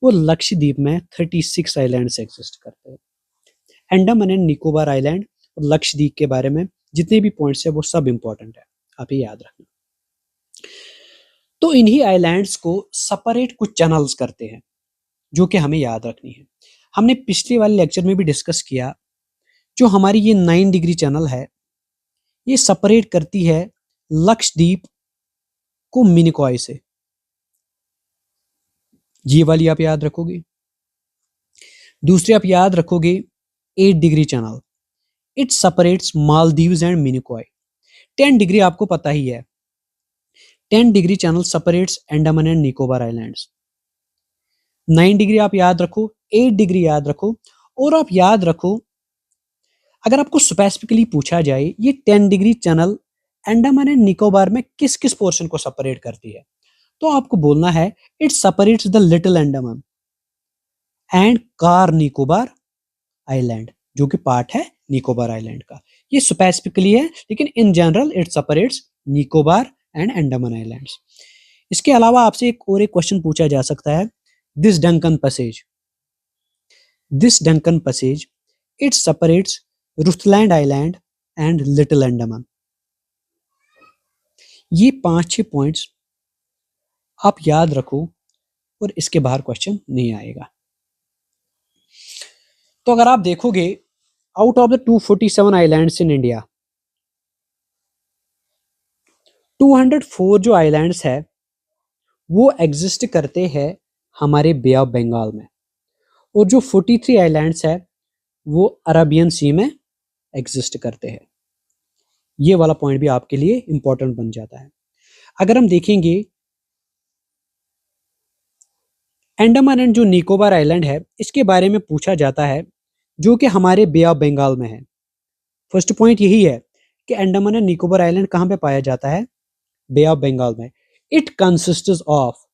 और लक्षद्वीप में 36 आइलैंड्स एग्जिस्ट करते हैं। अंडमान एंड निकोबार आइलैंड और लक्षद्वीप के बारे में जितने भी पॉइंट्स है वो सब इंपॉर्टेंट है, आप ये याद रखना। तो इन्हीं आइलैंड्स को सेपरेट कुछ चैनल्स करते हैं जो कि हमें याद रखनी है। हमने पिछले वाले लेक्चर में भी डिस्कस किया, जो हमारी ये 9 डिग्री चैनल है ये सेपरेट करती है लक्षद्वीप को मिनिकॉय से। ये वाली आप याद रखोगे। दूसरी आप याद रखोगे 8 degree channel, it separates Maldives and Minicoy. 10 degree आपको पता ही है, 10 degree channel separates Andaman and Nicobar islands. 9 degree आप याद रखो, 8 डिग्री याद रखो, और आप याद रखो अगर आपको स्पेसिफिकली पूछा जाए ये 10 degree channel Andaman and Nicobar में किस किस पोर्शन को सेपरेट करती है, तो आपको बोलना है it separates the little Andaman and car Nicobar island, जो कि पार्ट है निकोबार आइलैंड का। ये स्पेसिफिकली है, लेकिन in general it separates Nicobar and Andaman islands. इसके अलावा आपसे एक और एक क्वेश्चन पूछा जा सकता है, this Duncan Passage it separates Rutland Island and Little Andaman. ये 5-6 पॉइंट्स आप याद रखो और इसके बाहर क्वेश्चन नहीं आएगा। तो अगर आप देखोगे out of the 247 islands in India, 204 जो आइलैंड्स है वो एग्जिस्ट करते हैं हमारे बे ऑफ बंगाल में, और जो 43 आइलैंड्स है वो अरबियन सी में एग्जिस्ट करते हैं। ये वाला पॉइंट भी आपके लिए इंपॉर्टेंट बन जाता है। अगर हम देखेंगे अंडमान एंड जो निकोबार आइलैंड है इसके बारे में पूछा जाता है, जो कि हमारे बे ऑफ बंगाल में है। फर्स्ट पॉइंट यही है कि अंडमान एंड निकोबार आइलैंड कहां पे पाया जाता है, बे ऑफ बंगाल में। It consists of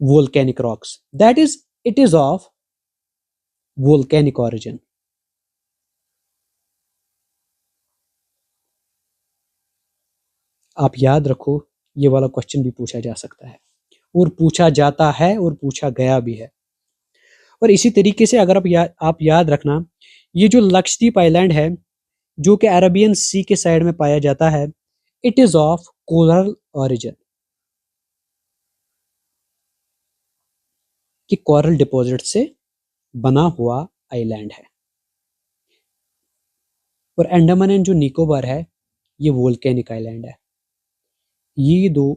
volcanic rocks, that is it is of volcanic origin. आप याद रखो ये वाला क्वेश्चन भी पूछा जा सकता है, और पूछा जाता है और पूछा गया भी है। और इसी तरीके से अगर आप याद रखना, ये जो लक्षद्वीप आइलैंड है जो कि अरेबियन सी के साइड में पाया जाता है, it is of coral origin, कि कोरल डिपॉजिट से बना हुआ आइलैंड है। और अंडमान एंड जो निकोबार है ये वोल्केनिक आइलैंड है। ये 2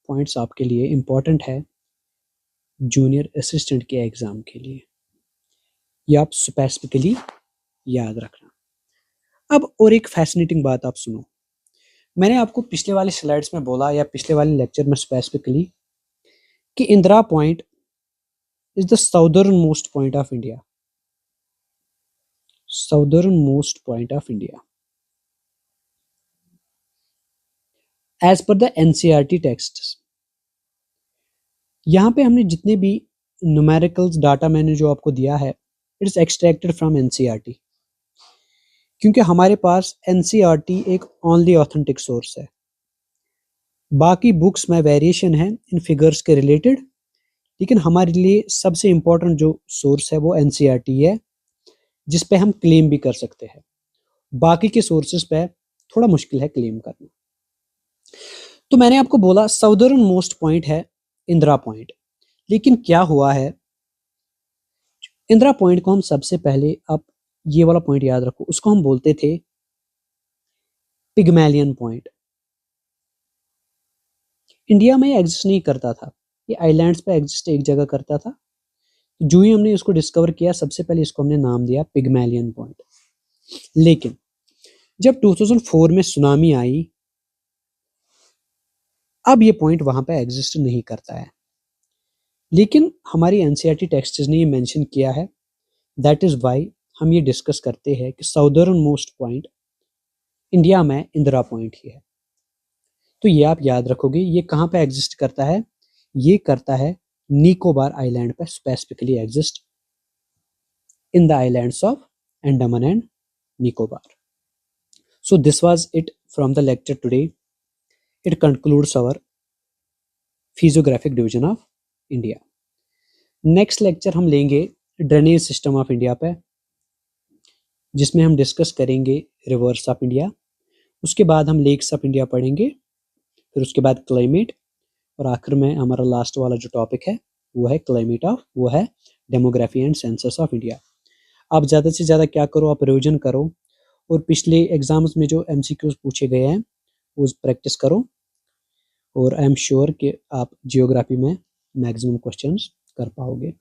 पॉइंट्स आपके लिए इंपॉर्टेंट है जूनियर असिस्टेंट के एग्जाम के लिए, ये आप स्पेसिफिकली याद रखना। अब और एक फैसिनेटिंग बात आप सुनो, मैंने आपको पिछले वाले स्लाइड्स में बोला या पिछले वाले लेक्चर में स्पेसिफिकली कि Indira point is the southern most point of India, southern most point of India as per the NCERT texts. यहाँ पे हमने जितने भी न्यूमेरिकल्स डाटा मैंने जो आपको दिया है, it is extracted from NCERT, क्योंकि हमारे पास एनसीईआरटी एक ओनली ऑथेंटिक सोर्स है। बाकी बुक्स में वेरिएशन है इन फिगर्स के रिलेटेड, लेकिन हमारे लिए सबसे इंपॉर्टेंट जो सोर्स है वो एनसीईआरटी है, जिस पे हम क्लेम भी कर सकते हैं। बाकी के सोर्सेज पे थोड़ा मुश्किल है क्लेम करना। तो मैंने आपको बोला साउदर्न मोस्ट पॉइंट है इंदिरा पॉइंट, लेकिन क्या हुआ है, इंदिरा पॉइंट को हम सबसे पहले, आप ये वाला पॉइंट याद रखो, उसको हम बोलते थे पिग्मेलियन पॉइंट। इंडिया में एग्जिस्ट नहीं करता था, ये आइलैंड्स पे एग्जिस्ट एक जगह करता था। जो ही हमने इसको डिस्कवर किया, सबसे पहले इसको हमने नाम दिया पिग्मेलियन पॉइंट। लेकिन जब 2004 में सुनामी आई, अब ये पॉइंट वहां पे एग्जिस्ट नहीं करता है, लेकिन हमारी एनसीईआरटी टेक्स्ट्स ने ये मेंशन किया है। दैट इज वाई हम ये डिस्कस करते हैं कि साउदर्न मोस्ट पॉइंट इंडिया में इंदिरा पॉइंट ही है। तो ये आप याद रखोगे, ये कहाँ पे एग्जिस्ट करता है? ये करता है निकोबार आइलैंड पे, specifically exist in the islands of Andaman and Nicobar. So this was it from the lecture today. It concludes our physiographic division of India. Next lecture हम लेंगे ड्रेनेज सिस्टम ऑफ इंडिया पे, जिसमें हम डिस्कस करेंगे रिवर्स ऑफ इंडिया। उसके बाद हम लेक्स ऑफ इंडिया पढ़ेंगे, फिर उसके बाद क्लाइमेट, और आखिर में हमारा लास्ट वाला जो टॉपिक है वो है demography and census of India. आप ज़्यादा से ज़्यादा क्या करो, आप रिविजन करो, और पिछले एग्जाम्स में जो एमसीक्यूज पूछे गए हैं वो प्रैक्टिस करो, और आई एम श्योर कि आप जियोग्राफी में मैक्सिमम क्वेश्चंस कर पाओगे।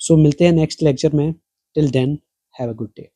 सो मिलते हैं नेक्स्ट लेक्चर में। Till then have a good day.